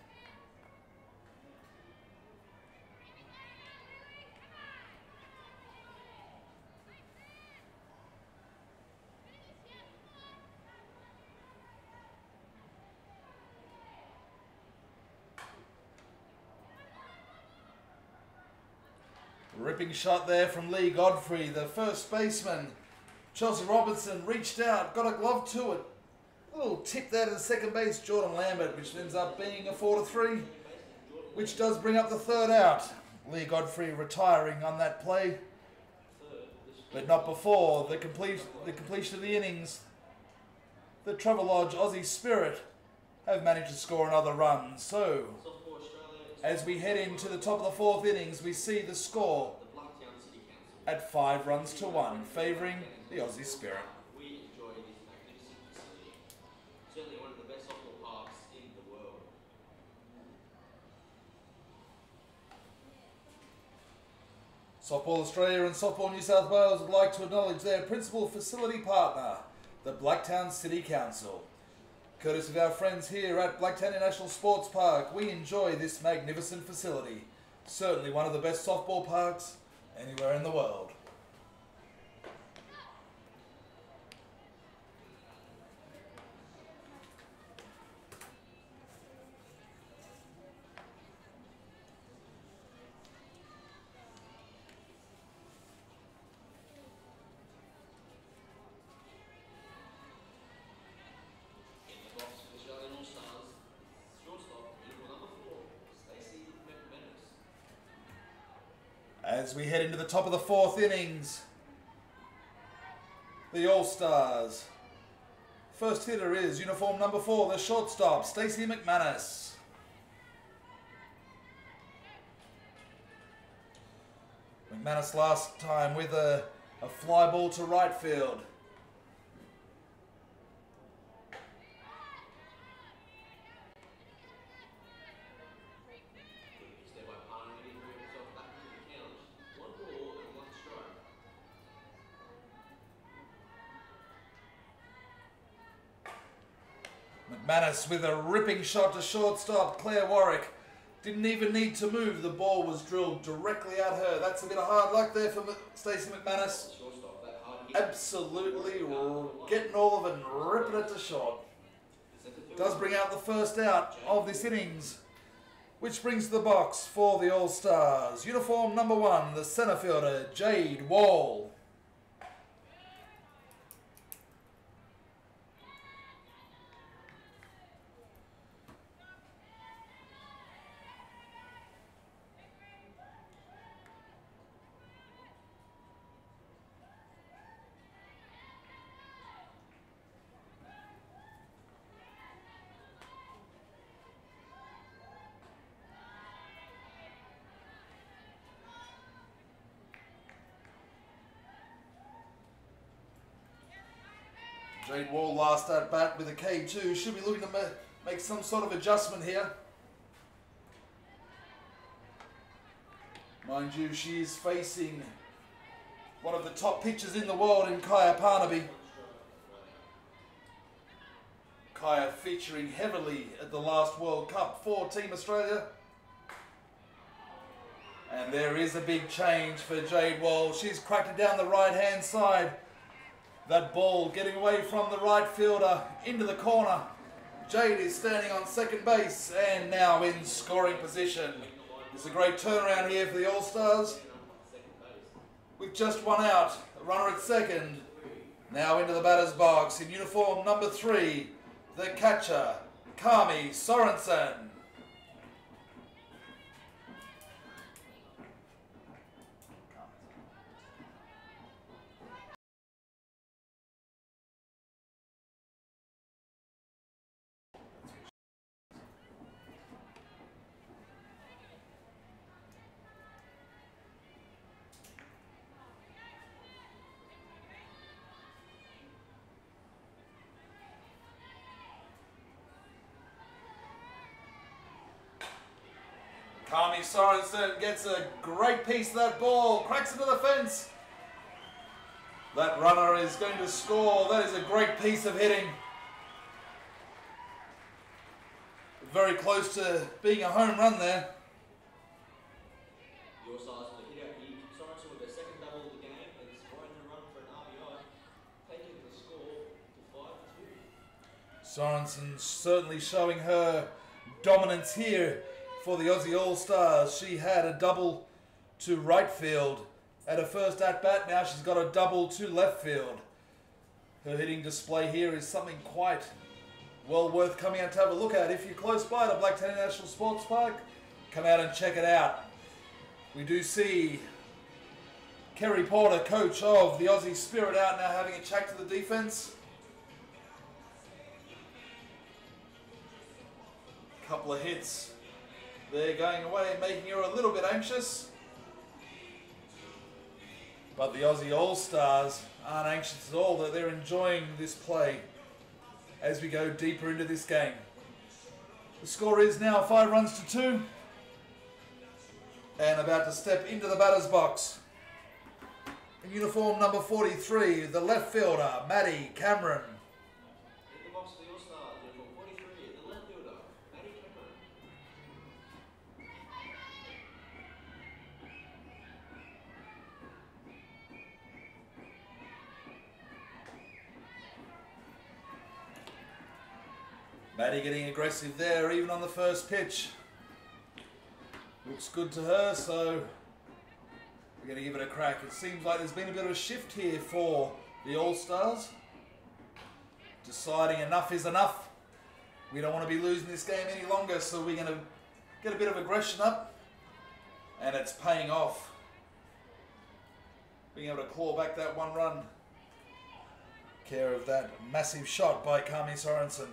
Ripping shot there from Lee Godfrey, the first baseman. Chelsea Robertson reached out, got a glove to it. A little tip there to the second base, Jordan Lambert, which ends up being a 4-3, which does bring up the third out. Lee Godfrey retiring on that play, but not before the completion of the innings. The Travel Lodge Aussie Spirit have managed to score another run. So, Softball Australia, as we head into the top of the fourth innings, we see the score the Blacktown City Council. at 5 runs to 1, favouring the Aussie Spirit. We enjoy this magnificent facility. Certainly one of the best softball parks in the world. Softball Australia and Softball New South Wales would like to acknowledge their principal facility partner, the Blacktown City Council. Courtesy of our friends here at Blacktown National Sports Park, we enjoy this magnificent facility. Certainly one of the best softball parks anywhere in the world. In the box for the Australian All-Stars, shortstop, uniform number 4, Stacey McManus. As we head into the top of the fourth innings, the All-Stars. First hitter is uniform number 4, the shortstop, Stacey McManus. McManus last time with a fly ball to right field. Pitch there by Parnby, bringing himself back into the count. 1 ball and 1 strike. McManus with a ripping shot to shortstop, Claire Warwick. Didn't even need to move, the ball was drilled directly at her. That's a bit of hard luck there for Stacey McManus. Shortstop, that hard hit. Absolutely getting all of it and ripping it to short. Does bring out the first out of this innings, which brings to the box for the All-Stars. Uniform number 1, the centre fielder, Jade Wall. Jade Wall last at bat with a K2. Should be looking to make some sort of adjustment here. Mind you, she is facing one of the top pitchers in the world in Kaya Parnaby. Kaya featuring heavily at the last World Cup for Team Australia. And there is a big change for Jade Wall. She's cracked it down the right-hand side. That ball getting away from the right fielder into the corner. Jade is standing on second base and now in scoring position. It's a great turnaround here for the All-Stars. With just one out, a runner at second. Now into the batter's box in uniform number 3, the catcher, Kami Sorensen. Kami Sorensen gets a great piece of that ball, cracks into the fence. That runner is going to score. That is a great piece of hitting. Very close to being a home run there. Your size for the hit out here. Sorensen with their second double of the game and scoring the run for an RBI, taking the score to 5-2. Sorensen certainly showing her dominance here for the Aussie All-Stars. She had a double to right field at her first at-bat. Now she's got a double to left field. Her hitting display here is something quite well worth coming out to have a look at. If you're close by to Blacktown National Sports Park, come out and check it out. We do see Kerry Porter, coach of the Aussie Spirit, out now having a chat to the defense. Couple of hits. They're going away, making her a little bit anxious. But the Aussie All-Stars aren't anxious at all. They're enjoying this play as we go deeper into this game. The score is now 5 runs to 2. And about to step into the batter's box. In uniform number 43, the left fielder, Maddie Cameron. In the box for the All-Stars, uniform 43, the left fielder, Maddie Cameron. Maddie getting aggressive there, even on the first pitch. Looks good to her, so we're going to give it a crack. It seems like there's been a bit of a shift here for the All-Stars. Deciding enough is enough. We don't want to be losing this game any longer, so we're going to get a bit of aggression up. And it's paying off. Being able to claw back that one run. Care of that massive shot by Kami Sorensen.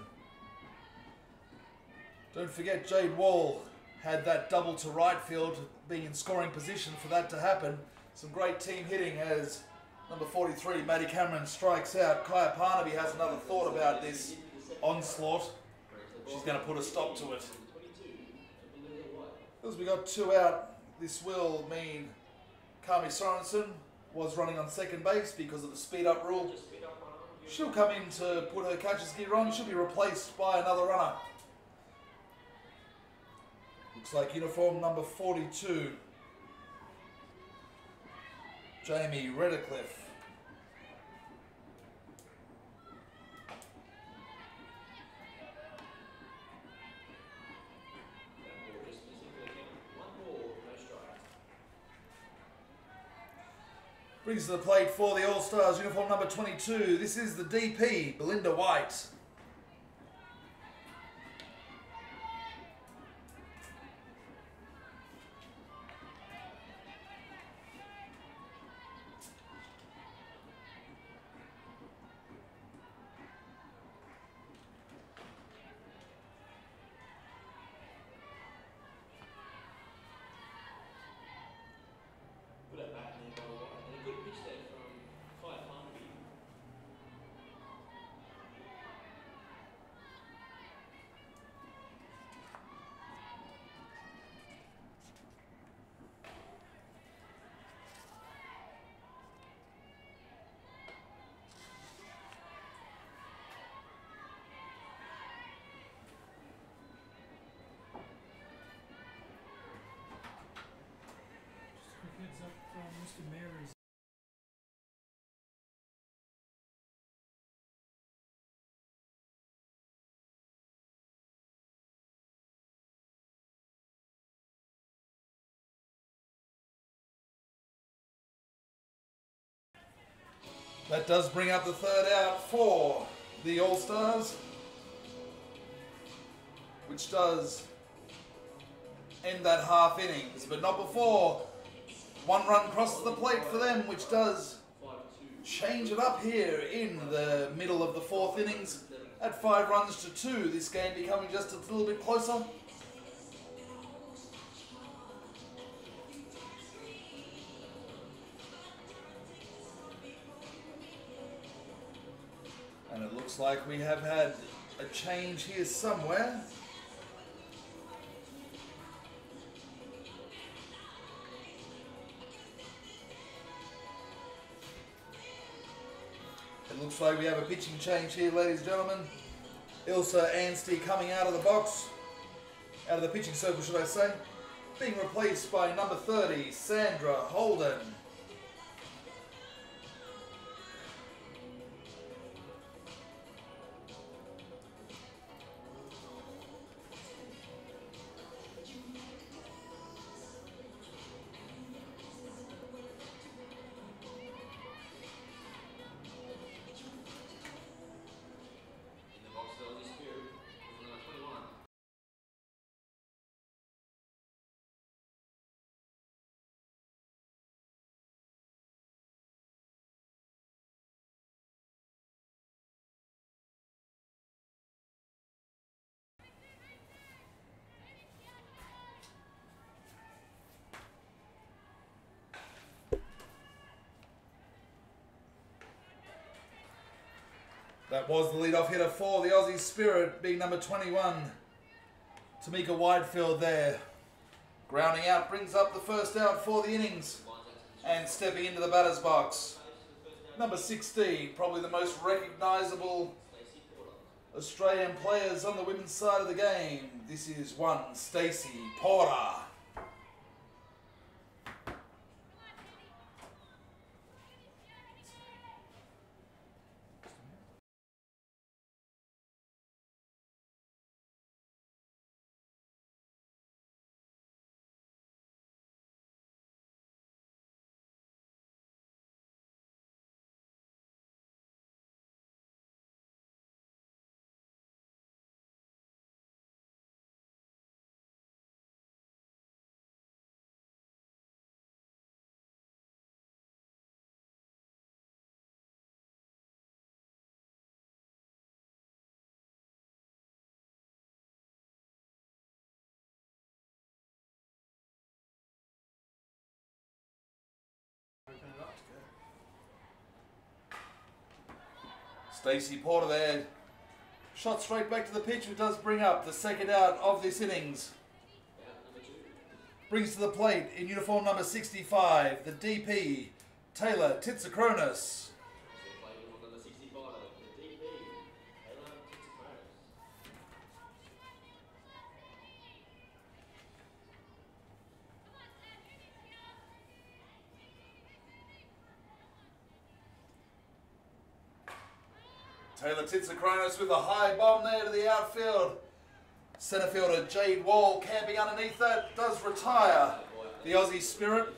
Don't forget, Jade Wall had that double to right field, being in scoring position for that to happen. Some great team hitting as number 43, Maddie Cameron, strikes out. Kaya Parnaby has another thought about this onslaught. She's going to put a stop to it. As we got 2 out, this will mean Kami Sorensen was running on second base because of the speed up rule. She'll come in to put her catcher's gear on. She'll be replaced by another runner. Looks like uniform number 42, Jamie Redcliffe. Brings to the plate for the All-Stars, uniform number 22. This is the DP, Belinda White. Mary's. That does bring up the third out for the All-Stars, which does end that half innings, but not before one run crosses the plate for them, which does change it up here in the middle of the fourth innings at 5 runs to 2. This game becoming just a little bit closer. And it looks like we have had a change here somewhere. It looks like we have a pitching change here, ladies and gentlemen. Ilsa Anstey coming out of the box, out of the pitching circle, should I say, being replaced by number 30, Sandra Holden. In the box, the Aussie Spirit, number 21. That was the leadoff hitter for the Aussie Spirit, being number 21, Tamika Whitefield there. Grounding out brings up the first out for the innings. And stepping into the batter's box, number 16, probably the most recognisable Australian players on the women's side of the game. This is one Stacey Porter. Stacey Porter there, shot straight back to the pitch, which does bring up the second out of this innings. Brings to the plate in uniform number 65, the DP, Taylor Titsakronis. Taylor Titsakronis with a high bomb there to the outfield. Centre fielder Jade Wall camping underneath that, does retire. The Aussie Spirit.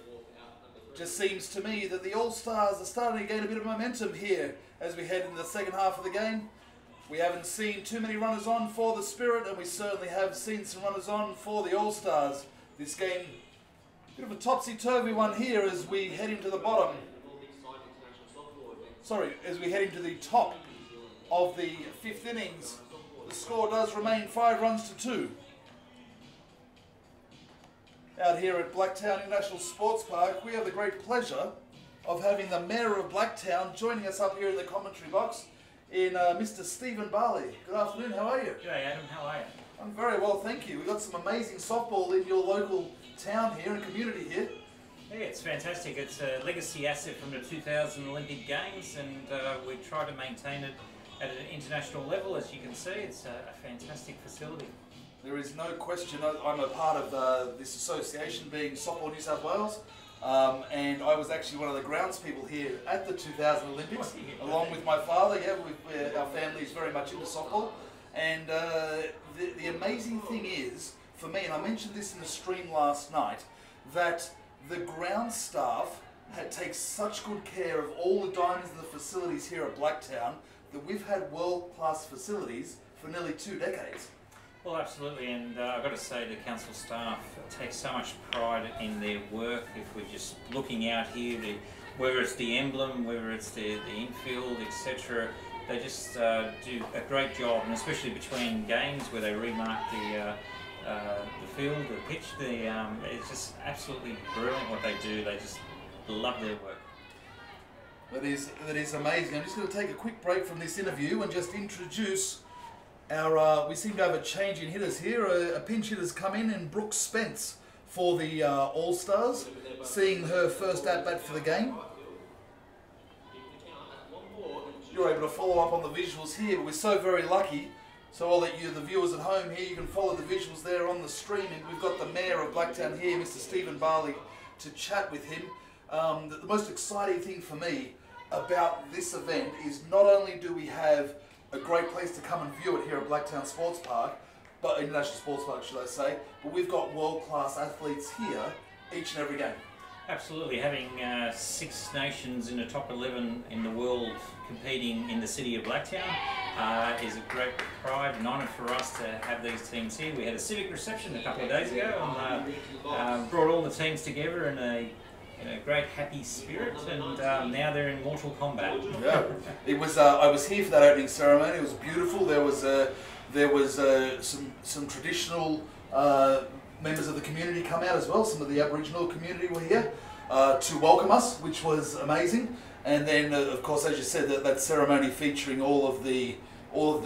Just seems to me that the All-Stars are starting to gain a bit of momentum here as we head into the second half of the game. We haven't seen too many runners on for the Spirit, and we certainly have seen some runners on for the All-Stars. This game, a bit of a topsy-turvy one here as we head into the bottom. Sorry, as we head into the top of the fifth innings. The score does remain 5 runs to 2. Out here at Blacktown International Sports Park, we have the great pleasure of having the Mayor of Blacktown joining us up here in the commentary box in Mr. Stephen Barley. Good afternoon, how are you? G'day Adam, how are you? I'm very well, thank you. We've got some amazing softball in your local town here and community here. Yeah, it's fantastic. It's a legacy asset from the 2000 Olympic Games, and we try to maintain it at an international level. As you can see, it's a fantastic facility. There is no question. I'm a part of this association, being Softball New South Wales. and I was actually one of the groundspeople here at the 2000 Olympics, along with my father. Yeah, our family is very much into softball. And the amazing thing is, for me, and I mentioned this in the stream last night, that the ground staff takes such good care of all the diamonds and the facilities here at Blacktown that we've had world-class facilities for nearly 2 decades. Well, absolutely, and I've got to say the council staff take so much pride in their work. If we're just looking out here, whether it's the emblem, whether it's the infield, etc., they just do a great job, and especially between games where they remark the field, the pitch. It's just absolutely brilliant what they do. They just love their work. That is amazing. I'm just going to take a quick break from this interview and just introduce our. We seem to have a change in hitters here. A pinch hitter's come in Brooke Spence for the All Stars, seeing her first at bat for the game. You're able to follow up on the visuals here, but we're so very lucky. So I'll let you, the viewers at home here, you can follow the visuals there on the stream. And we've got the Mayor of Blacktown here, Mr. Stephen Barley, to chat with him. The most exciting thing for me about this event is not only do we have a great place to come and view it here at Blacktown Sports Park, but International Sports Park should I say, but we've got world-class athletes here each and every game. Absolutely, having 6 nations in the top 11 in the world competing in the city of Blacktown is a great pride and honour for us to have these teams here. We had a civic reception a couple of days ago and brought all the teams together in a great happy spirit, and now they're in mortal combat. Yeah, it was. I was here for that opening ceremony. It was beautiful. There was some traditional members of the community come out as well. Some of the Aboriginal community were here to welcome us, which was amazing. And then, of course, as you said, that ceremony featuring all of the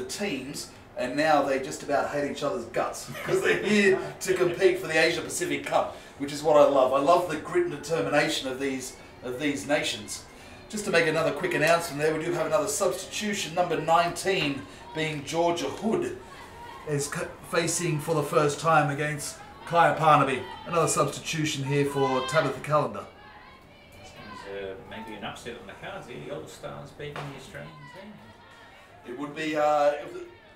teams, and now they just about hate each other's guts because they're here to compete for the Asia Pacific Cup, which is what I love. I love the grit and determination of these nations. Just to make another quick announcement there, we do have another substitution. Number 19 being Georgia Hood is facing for the first time against Kaya Parnaby. Another substitution here for Tabitha Callender. Seems maybe an upset on the cards here, the All Stars beating the Australian team. It would be,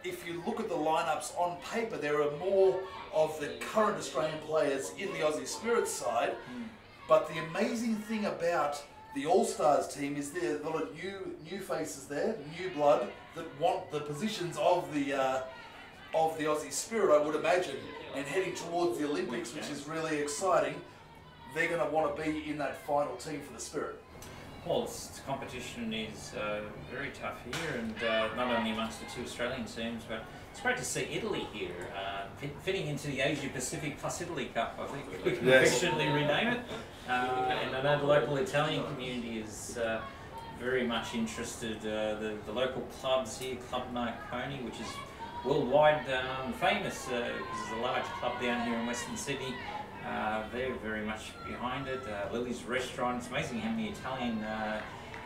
if you look at the lineups on paper, there are more of the current Australian players in the Aussie Spirit side. But the amazing thing about the All Stars team is there are a lot of new faces there, new blood that want the positions of the Aussie Spirit, I would imagine, and heading towards the Olympics, which is really exciting. They're going to want to be in that final team for the Spirit. Well, the competition is very tough here, and not only amongst the 2 Australian teams, but it's great to see Italy here, fitting into the Asia Pacific plus Italy Cup, I think we can affectionately rename it. And I know the local Italian community is very much interested. The local clubs here, Club Marconi, which is worldwide famous, because there's a large club down here in Western Sydney. They're very much behind it. Lily's Restaurant, it's amazing how many Italian,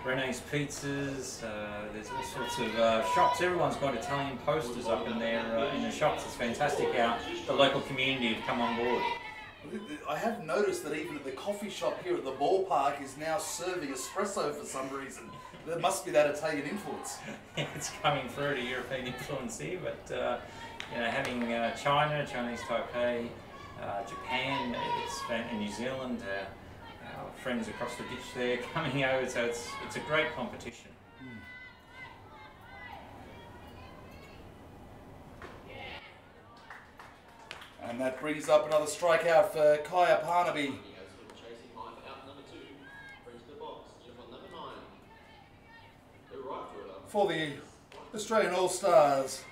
Rene's Pizzas, there's all sorts of shops. Everyone's got Italian posters up in there in the shops. It's fantastic how the local community have come on board. I have noticed that even at the coffee shop here at the ballpark is now serving espresso for some reason. There must be that Italian influence. It's coming through the European influence here, but having China, Chinese Taipei, Japan, and New Zealand, our friends across the ditch there coming over, so it's a great competition. And that brings up another strikeout for Kaya Parnaby. For the Australian All-Stars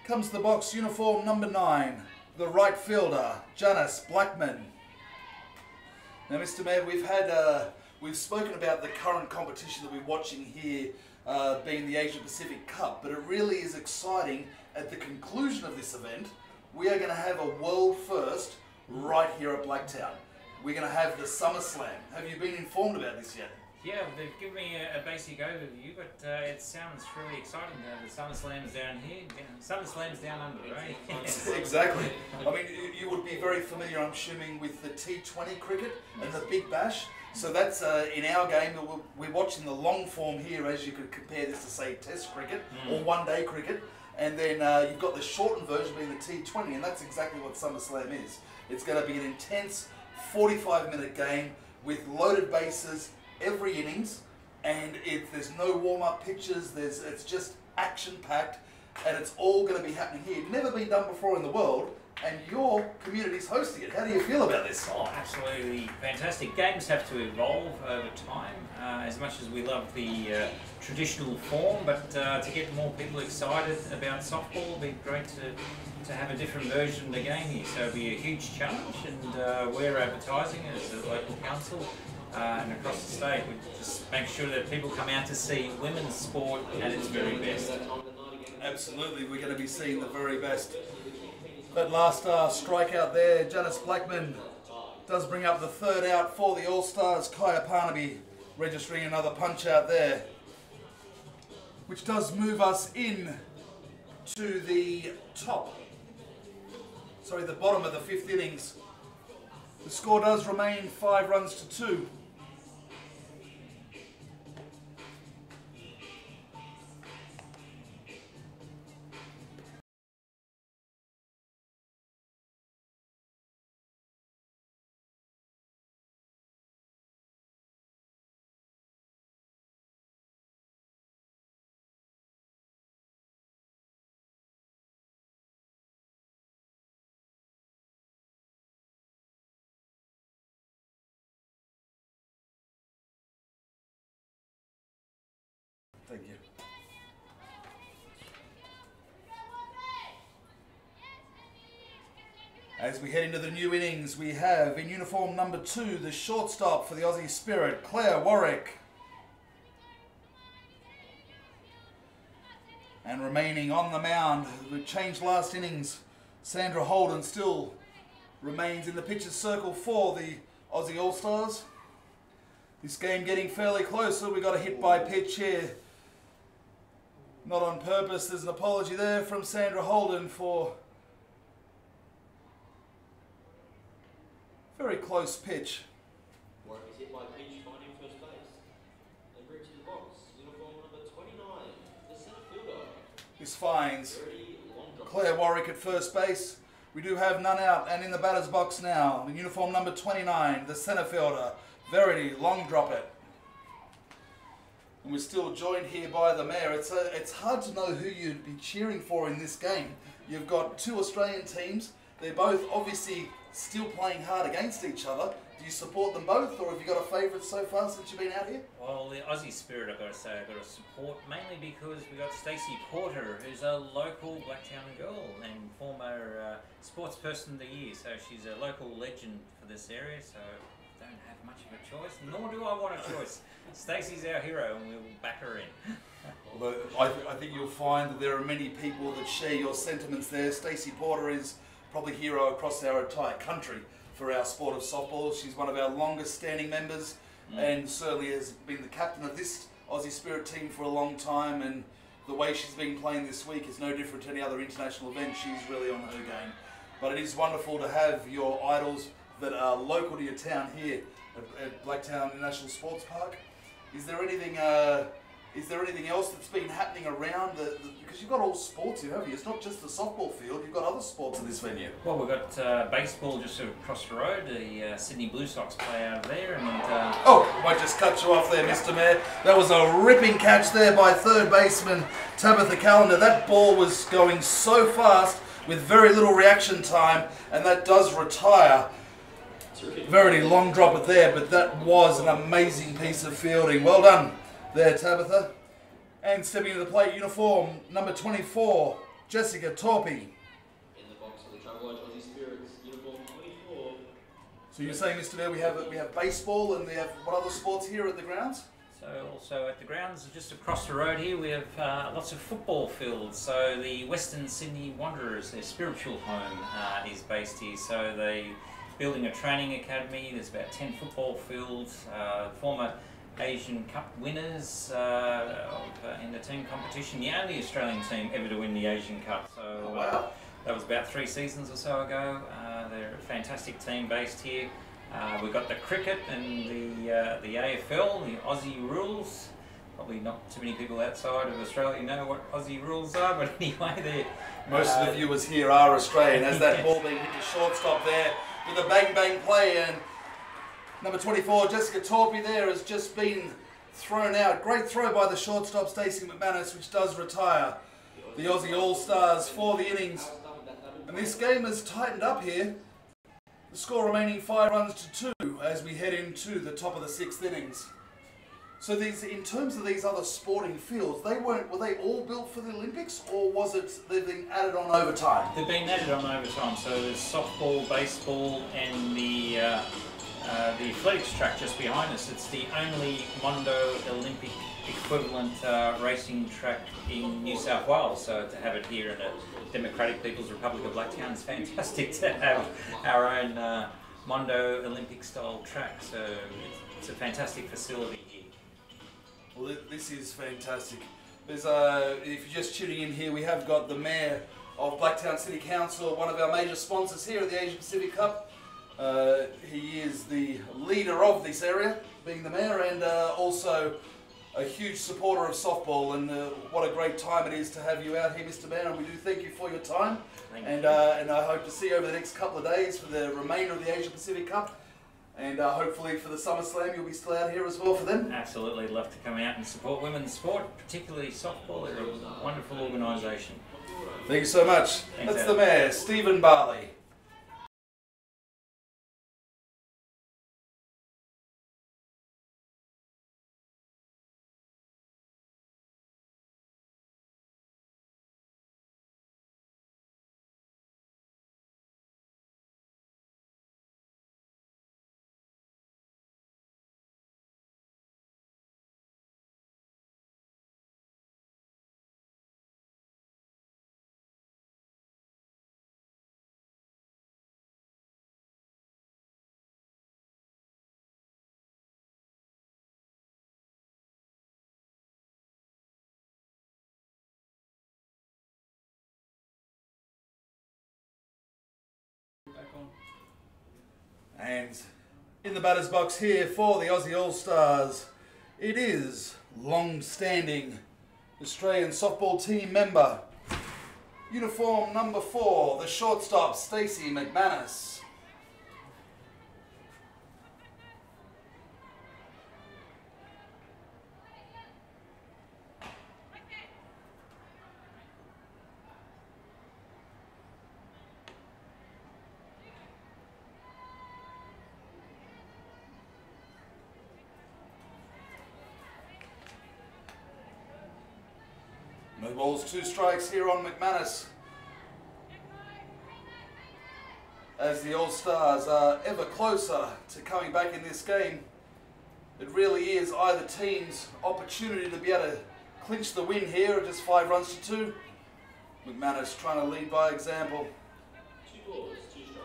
comes to the box uniform number 9, the right fielder, Janice Blackman. Now, Mr. Mayor, we've spoken about the current competition that we're watching here being the Asia Pacific Cup, but it really is exciting. At the conclusion of this event, we are going to have a world first right here at Blacktown. We're going to have the Summer Slam. Have you been informed about this yet? Yeah, they've given me a basic overview, but it sounds really exciting to have the Summer Slams down here, Summer Slams down under, right? Exactly. I mean, you would be very familiar, I'm assuming, with the T20 cricket and the Big Bash. So that's in our game. We're watching the long form here, as you could compare this to, say, Test cricket or one-day cricket. And then you've got the shortened version being the T20, and that's exactly what SummerSlam is. It's going to be an intense 45-minute game with loaded bases every innings, and there's no warm-up pitches. It's just action-packed, and it's all going to be happening here. It's never been done before in the world, and your community's hosting it. How do you feel about this? Oh, absolutely fantastic. Games have to evolve over time, as much as we love the traditional form, but to get more people excited about softball would be great to have a different version of the game here. So it'll be a huge challenge, and we're advertising it as a local council and across the state. We just make sure that people come out to see women's sport at its very best. Absolutely, we're going to be seeing the very best. That last strikeout there, Janice Blackman, does bring up the third out for the All-Stars. Kaya Parnaby registering another punch out there, which does move us in to the the bottom of the fifth innings. The score does remain 5 runs to 2. Thank you. As we head into the new innings, we have in uniform number 2, the shortstop for the Aussie Spirit, Claire Warwick. And remaining on the mound, we changed last innings, Sandra Holden still remains in the pitcher's circle for the Aussie All-Stars. This game getting fairly closer. We got a hit by pitch here. Not on purpose. There's an apology there from Sandra Holden for very close pitch. Warwick is hit by pitch, finding first base. They bring to the box. Uniform number 29, the centre fielder. This finds Claire Warwick at first base. We do have none out, and in the batter's box now, the uniform number 29, the centre fielder, Verity Long Drop It. And we're still joined here by the mayor. It's hard to know who you'd be cheering for in this game. You've got 2 Australian teams. They're both obviously still playing hard against each other. Do you support them both, or have you got a favourite so far since you've been out here? Well, the Aussie Spirit, I've got to say, I've got to support mainly because we've got Stacey Porter, who's a local Blacktown girl and former sports person of the year. So she's a local legend for this area, so I don't have much of a choice, nor do I want a choice. Stacey's our hero and we'll back her in. Although I think you'll find that there are many people that share your sentiments there. Stacey Porter is probably hero across our entire country for our sport of softball. She's one of our longest standing members and certainly has been the captain of this Aussie Spirit team for a long time, and the way she's been playing this week is no different to any other international event. She's really on her game. But it is wonderful to have your idols that are local to your town here at Blacktown National Sports Park. Is there anything else that's been happening around because you've got all sports here, haven't you? It's not just the softball field, you've got other sports in this venue. Well, we've got baseball just across the road. The Sydney Blue Sox play out of there. And oh, I just cut you off there, Mr. Mayor. That was a ripping catch there by third baseman Tabitha Callender. That ball was going so fast with very little reaction time, and that does retire. Verity Long Drop It there, but that was an amazing piece of fielding. Well done there, Tabitha. And stepping into the plate, uniform number 24, Jessica Torpy. In the box for the Travel Lodge Aussie Spirits, uniform 24. So you're saying, Mr. Mayor, we have baseball, and we have what other sports here at the grounds? So also at the grounds just across the road here we have lots of football fields. So the Western Sydney Wanderers, their spiritual home is based here. So they building a training academy. There's about 10 football fields. Former Asian Cup winners in the team competition. The only Australian team ever to win the Asian Cup. So that was about 3 seasons or so ago. They're a fantastic team based here. We've got the cricket and the AFL, the Aussie rules. Probably not too many people outside of Australia know what Aussie rules are, but anyway, they're... Most of the viewers here are Australian, as that ball being hit to shortstop there with a bang play, and number 24, Jessica Torpy there, has just been thrown out. Great throw by the shortstop, Stacey McManus, which does retire the Aussie All-Stars for the innings. And this game has tightened up here. The score remaining 5 runs to 2 as we head into the top of the 6th innings. So these, in terms of these other sporting fields, were they all built for the Olympics, or was it they've been added on over time? They've been added on over time. So there's softball, baseball, and the athletics track just behind us. It's the only Mondo Olympic equivalent racing track in New South Wales. So to have it here in the Democratic People's Republic of Blacktown is fantastic to have our own Mondo Olympic style track. So it's a fantastic facility here. Well, this is fantastic. There's if you're just tuning in here, we have got the Mayor of Blacktown City Council, one of our major sponsors here at the Asia Pacific Cup. He is the leader of this area, being the Mayor, and also a huge supporter of softball. And what a great time it is to have you out here, Mr. Mayor, and we do thank you for your time. And I hope to see you over the next couple of days for the remainder of the Asia Pacific Cup. And hopefully for the SummerSlam, you'll be still out here as well for them. Absolutely, love to come out and support women's sport, particularly softball. They're a wonderful organisation. Thank you so much. Thanks, That's Adam. the Mayor, Stephen Barley. And in the batter's box here for the Aussie All-Stars, it is long-standing Australian softball team member, uniform number 4, the shortstop, Stacey McManus. No balls, 2 strikes here on McManus. As the All-Stars are ever closer to coming back in this game, it really is either team's opportunity to be able to clinch the win here at just 5 runs to 2. McManus trying to lead by example. 2 balls, 2 strikes.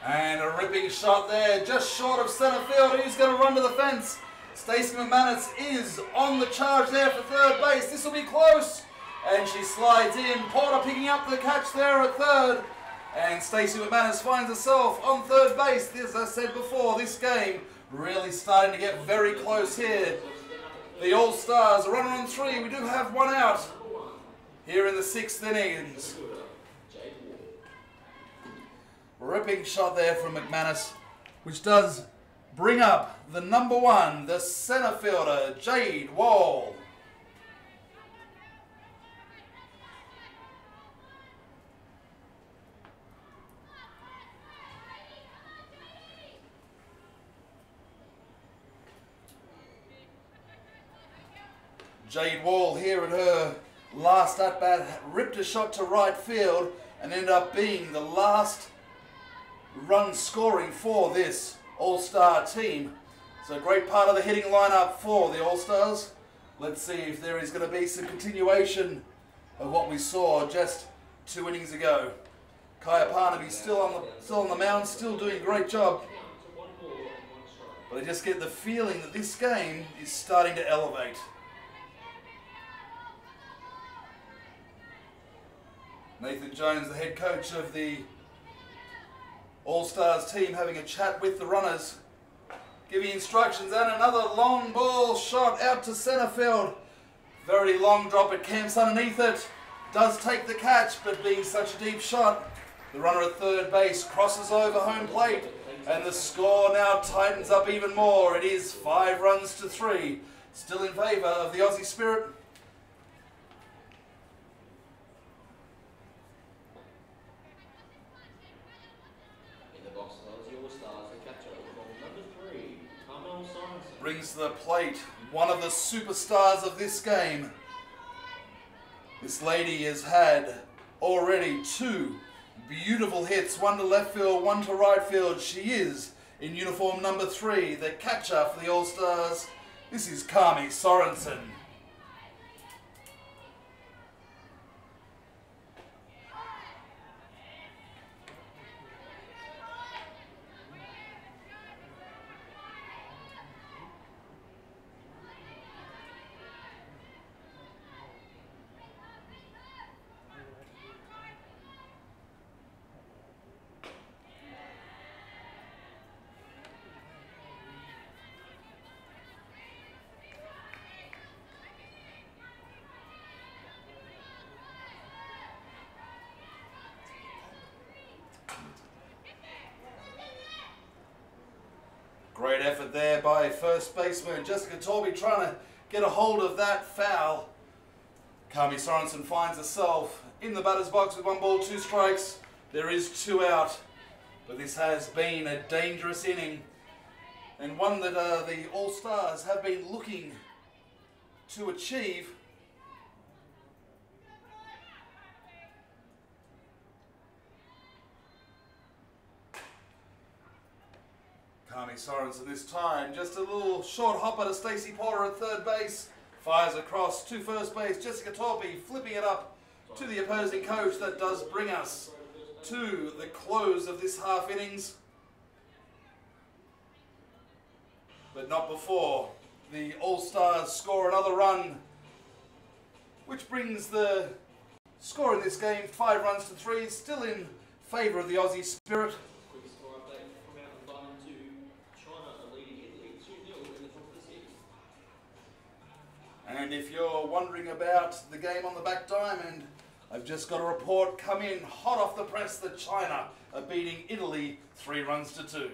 And a ripping shot there, just short of centre field. Who's going to run to the fence? Stacey McManus is on the charge there for third base. This will be close. And she slides in. Porter picking up the catch there at third. And Stacey McManus finds herself on third base. As I said before, this game really starting to get very close here. The All-Stars, a runner on 3. We do have 1 out here in the 6th innings. Ripping shot there from McManus, which does bring up the number 1, the centre fielder, Jade Wall. Jade Wall here at her last at bat ripped a shot to right field and ended up being the last run scoring for this All-Star team. So a great part of the hitting lineup for the All-Stars. Let's see if there is going to be some continuation of what we saw just 2 innings ago. Kaya Parnaby still on the mound, still doing a great job. But I just get the feeling that this game is starting to elevate. Nathan Jones, the head coach of the All-Stars team, having a chat with the runners, giving instructions, and another long ball shot out to centre field. Very long drop, it camps underneath it. Does take the catch, but being such a deep shot, the runner at third base crosses over home plate, and the score now tightens up even more. It is 5 runs to 3, still in favour of the Aussie Spirit. Brings to the plate one of the superstars of this game. This lady has had already 2 beautiful hits, one to left field, one to right field. She is in uniform number 3, the catcher for the All-Stars. This is Kami Sorensen. Great effort there by first baseman Jessica Torby, trying to get a hold of that foul. Kami Sorensen finds herself in the batter's box with 1 ball, 2 strikes. There is 2 out, but this has been a dangerous inning, and one that the All-Stars have been looking to achieve. Kami Sorensen this time, just a little short hopper to Stacey Porter at third base. Fires across to first base. Jessica Torpy flipping it up to the opposing coach. That does bring us to the close of this half innings. But not before the All-Stars score another run, which brings the score in this game 5 runs to 3, still in favour of the Aussie Spirit. And if you're wondering about the game on the back diamond, I've just got a report come in hot off the press that China are beating Italy 3 runs to 2.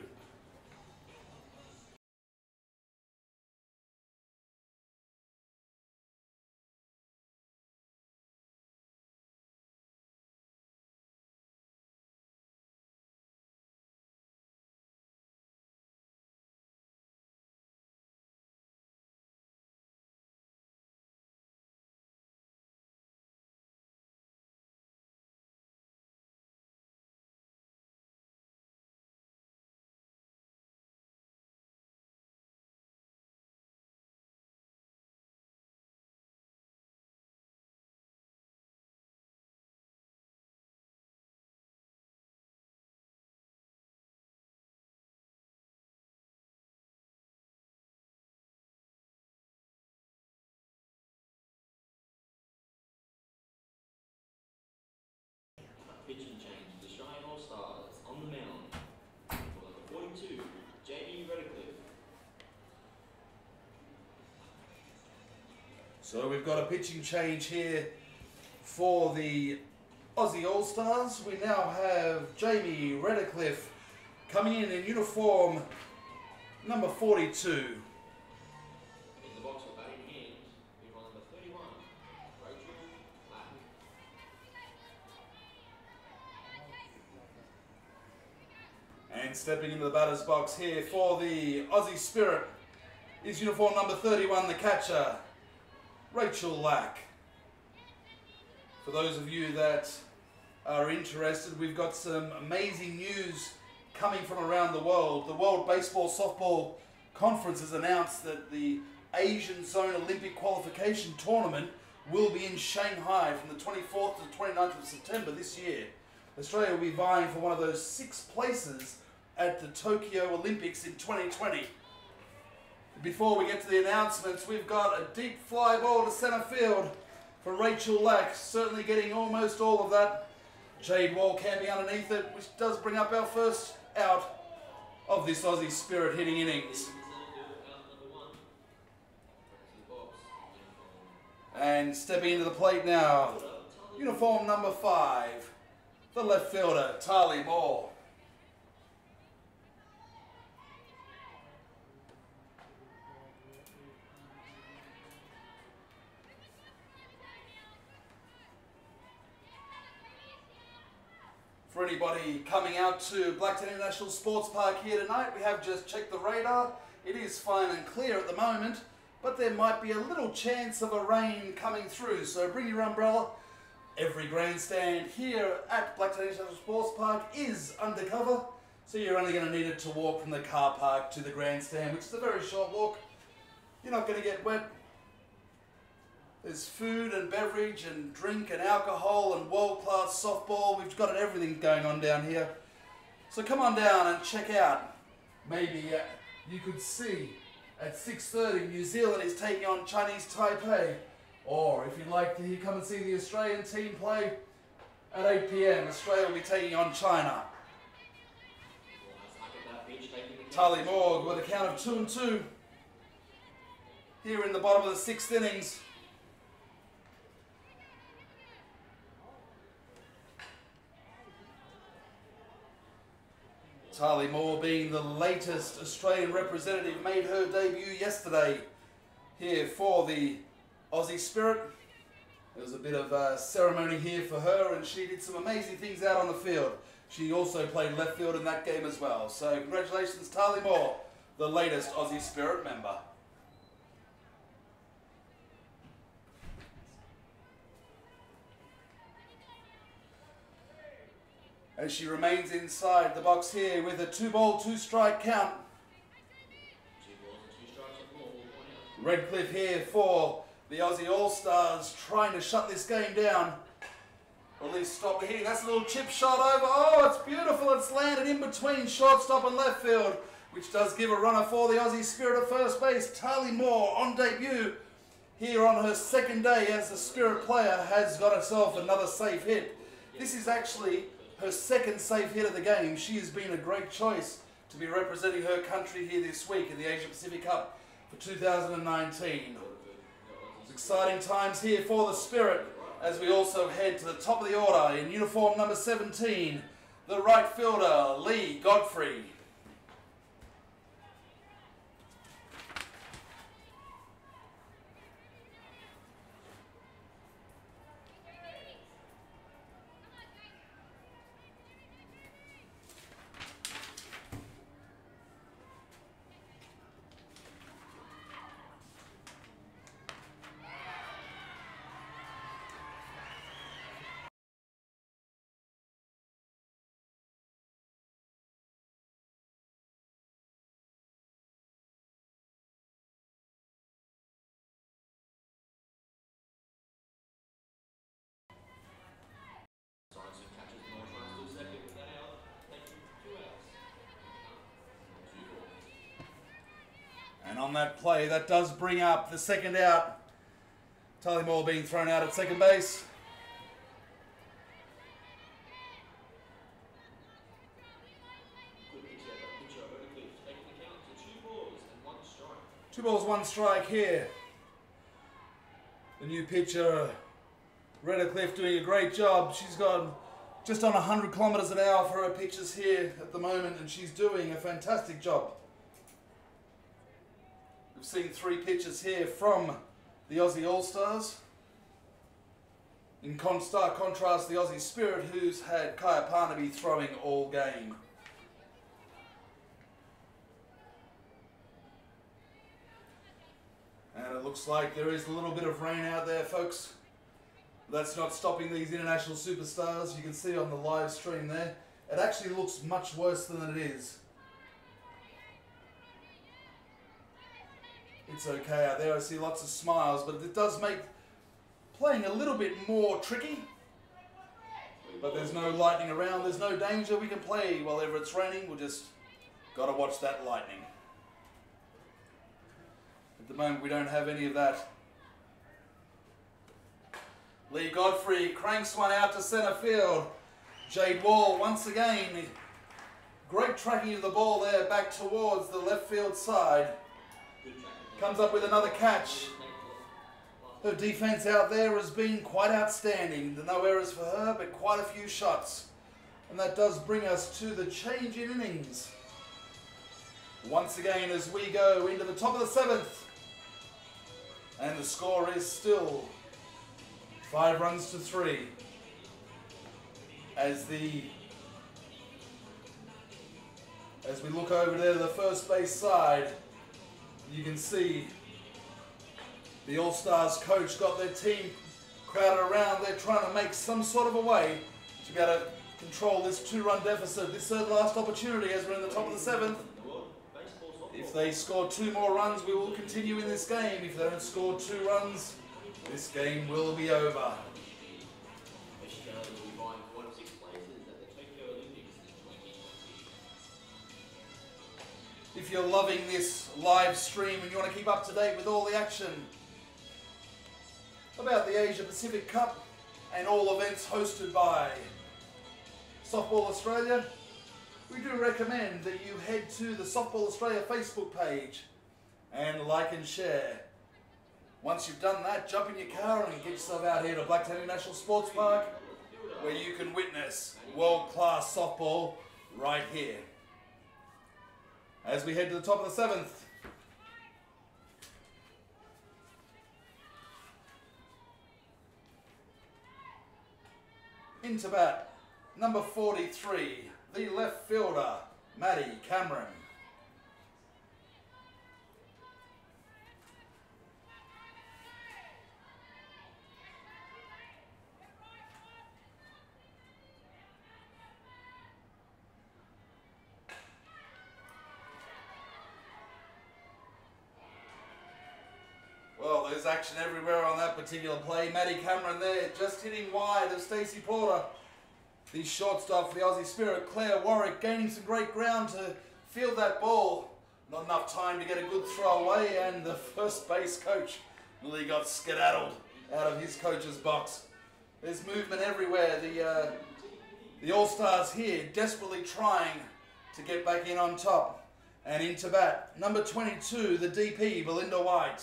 Pitching change, the Australian All-Stars on the mound for number 42, Jamie Redcliffe. So we've got a pitching change here for the Aussie All-Stars. We now have Jamie Redcliffe coming in uniform number 42. And stepping into the batter's box here for the Aussie Spirit is uniform number 31, the catcher, Rachel Lack. For those of you that are interested, we've got some amazing news coming from around the world. The World Baseball Softball Conference has announced that the Asian Zone Olympic Qualification Tournament will be in Shanghai from the 24th to the 29th of September this year. Australia will be vying for one of those 6 places at the Tokyo Olympics in 2020. Before we get to the announcements, we've got a deep fly ball to centre field for Rachel Lack, certainly getting almost all of that. Jade Wall camping underneath it, which does bring up our first out of this Aussie Spirit hitting innings. And stepping into the plate now, uniform number 5, the left fielder, Tali Moore. For anybody coming out to Blacktown International Sports Park here tonight, we have just checked the radar. It is fine and clear at the moment, but there might be a little chance of a rain coming through, so bring your umbrella. Every grandstand here at Blacktown International Sports Park is undercover, so you're only going to need it to walk from the car park to the grandstand, which is a very short walk. You're not going to get wet. There's food and beverage and drink and alcohol and world-class softball. We've got everything going on down here. So come on down and check out. Maybe you could see at 6:30 New Zealand is taking on Chinese Taipei. Or if you'd like to come and see the Australian team play at 8 PM, Australia will be taking on China. Tali Moore with a count of 2-2 here in the bottom of the 6th innings. Tali Moore, being the latest Australian representative, made her debut yesterday here for the Aussie Spirit. There was a bit of a ceremony here for her, and she did some amazing things out on the field. She also played left field in that game as well. So congratulations, Tali Moore, the latest Aussie Spirit member. As she remains inside the box here with a 2-ball, 2-strike count. Redcliffe here for the Aussie All-Stars, trying to shut this game down. Or at least stop the hitting. That's a little chip shot over. Oh, it's beautiful. It's landed in between shortstop and left field, which does give a runner for the Aussie Spirit at first base. Tali Moore on debut here on her 2nd day as a Spirit player has got herself another safe hit. This is actually her 2nd safe hit of the game. She has been a great choice to be representing her country here this week in the Asia Pacific Cup for 2019. It's exciting times here for the Spirit as we also head to the top of the order in uniform number 17, the right fielder, Lee Godfrey. And on that play, that does bring up the 2nd out. Tali Moore being thrown out at 2nd base. Two balls, 1 strike here. The new pitcher, Redcliffe, doing a great job. She's got just on 100 kilometres an hour for her pitches here at the moment, and she's doing a fantastic job. We've seen 3 pitches here from the Aussie All-Stars. In stark contrast, the Aussie Spirit, who's had Kaya Parnaby throwing all game. And a it looks like there is a little bit of rain out there, folks. That's not stopping these international superstars. You can see on the live stream there. It actually looks much worse than it is. It's okay out there. I see lots of smiles, but it does make playing a little bit more tricky. But there's no lightning around. There's no danger. We can play whenever it's raining. We'll just got to watch that lightning. At the moment, we don't have any of that. Lee Godfrey cranks one out to centre field. Jade Wall once again. Great tracking of the ball there back towards the left field side. Comes up with another catch. Her defence out there has been quite outstanding. No errors for her, but quite a few shots. And that does bring us to the change in innings. Once again as we go into the top of the 7th. And the score is still 5 runs to 3. As we look over there to the first base side, you can see the All-Stars coach got their team crowded around. They're trying to make some sort of a way to be able to control this 2-run deficit. This third last opportunity as we're in the top of the 7th. If they score 2 more runs, we will continue in this game. If they don't score 2 runs, this game will be over. If you're loving this live stream and you want to keep up to date with all the action about the Asia Pacific Cup and all events hosted by Softball Australia, we do recommend that you head to the Softball Australia Facebook page and like and share. Once you've done that, jump in your car and get yourself out here to Blacktown International Sports Park, where you can witness world-class softball right here. As we head to the top of the 7th. Into bat, number 43, the left fielder, Maddie Cameron. Well, there's action everywhere on that particular play. Maddie Cameron there, just hitting wide of Stacey Porter. The shortstop for the Aussie Spirit, Claire Warwick, gaining some great ground to field that ball. Not enough time to get a good throw away, and the first base coach really got skedaddled out of his coach's box. There's movement everywhere. The All-Stars here desperately trying to get back in on top. And into bat, number 22, the DP, Belinda White.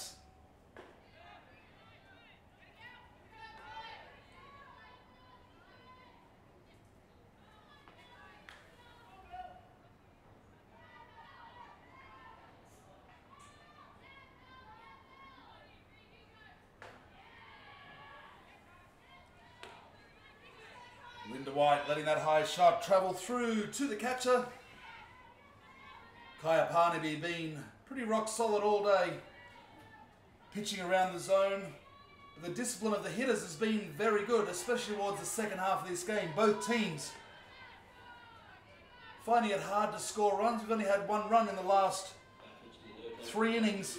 Linda White letting that high shot travel through to the catcher. Kaya Parnaby being pretty rock solid all day, pitching around the zone. The discipline of the hitters has been very good, especially towards the second half of this game. Both teams finding it hard to score runs. We've only had 1 run in the last 3 innings.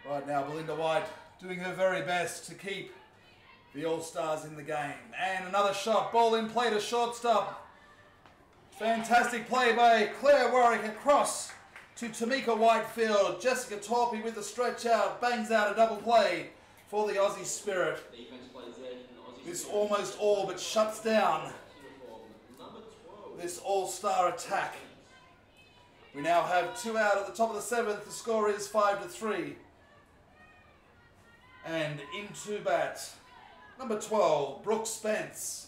Right now, Belinda White doing her very best to keep the All-Stars in the game. And another shot, ball in play to shortstop. Fantastic play by Claire Warwick across to Tamika Whitefield. Jessica Torpy with the stretch out, bangs out a double play for the Aussie Spirit. This almost all but shuts down this All-Star attack. We now have 2 out at the top of the 7th. The score is 5-3. And into bat, number 12, Brooke Spence.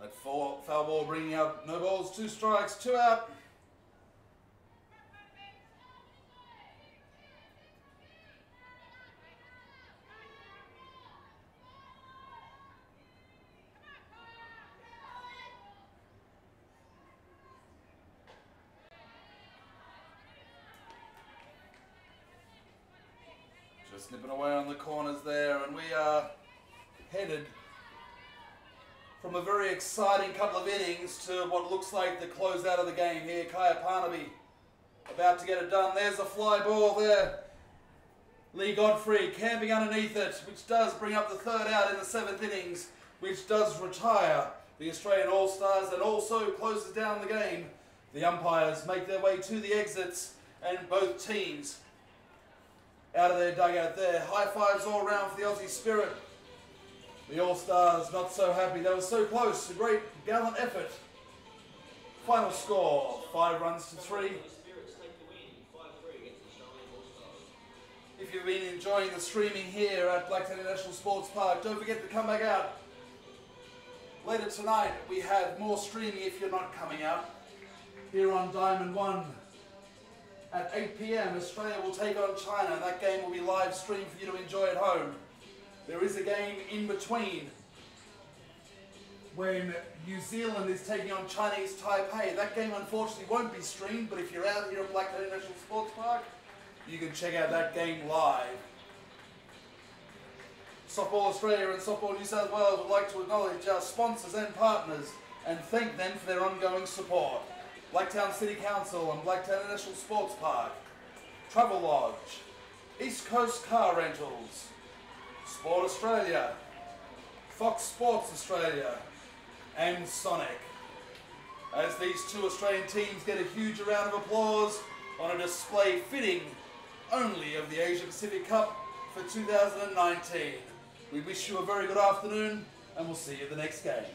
That foul ball bringing up no balls, 2 strikes, 2 out. Just nipping away on the corners there, and we are headed from a very exciting couple of innings to what looks like the closeout of the game here. Kaya Parnaby about to get it done. There's a fly ball there. Lee Godfrey camping underneath it, which does bring up the 3rd out in the 7th innings, which does retire the Australian All-Stars and also closes down the game. The umpires make their way to the exits, and both teams out of their dugout there. High fives all around for the Aussie Spirit. The All-Stars not so happy. They were so close. A great gallant effort. Final score, 5 runs to 3. If you've been enjoying the streaming here at Blacktown National Sports Park, don't forget to come back out. Later tonight, we have more streaming if you're not coming out. Here on Diamond 1 at 8 p.m, Australia will take on China, and that game will be live streamed for you to enjoy at home. There is a game in between when New Zealand is taking on Chinese Taipei. That game unfortunately won't be streamed, but if you're out here at Blacktown National Sports Park, you can check out that game live. Softball Australia and Softball New South Wales would like to acknowledge our sponsors and partners and thank them for their ongoing support. Blacktown City Council and Blacktown National Sports Park, Travel Lodge, East Coast Car Rentals, Sport Australia, Fox Sports Australia, and Sonic. As these 2 Australian teams get a huge round of applause on a display fitting only of the Asia Pacific Cup for 2019. We wish you a very good afternoon, and we'll see you at the next game.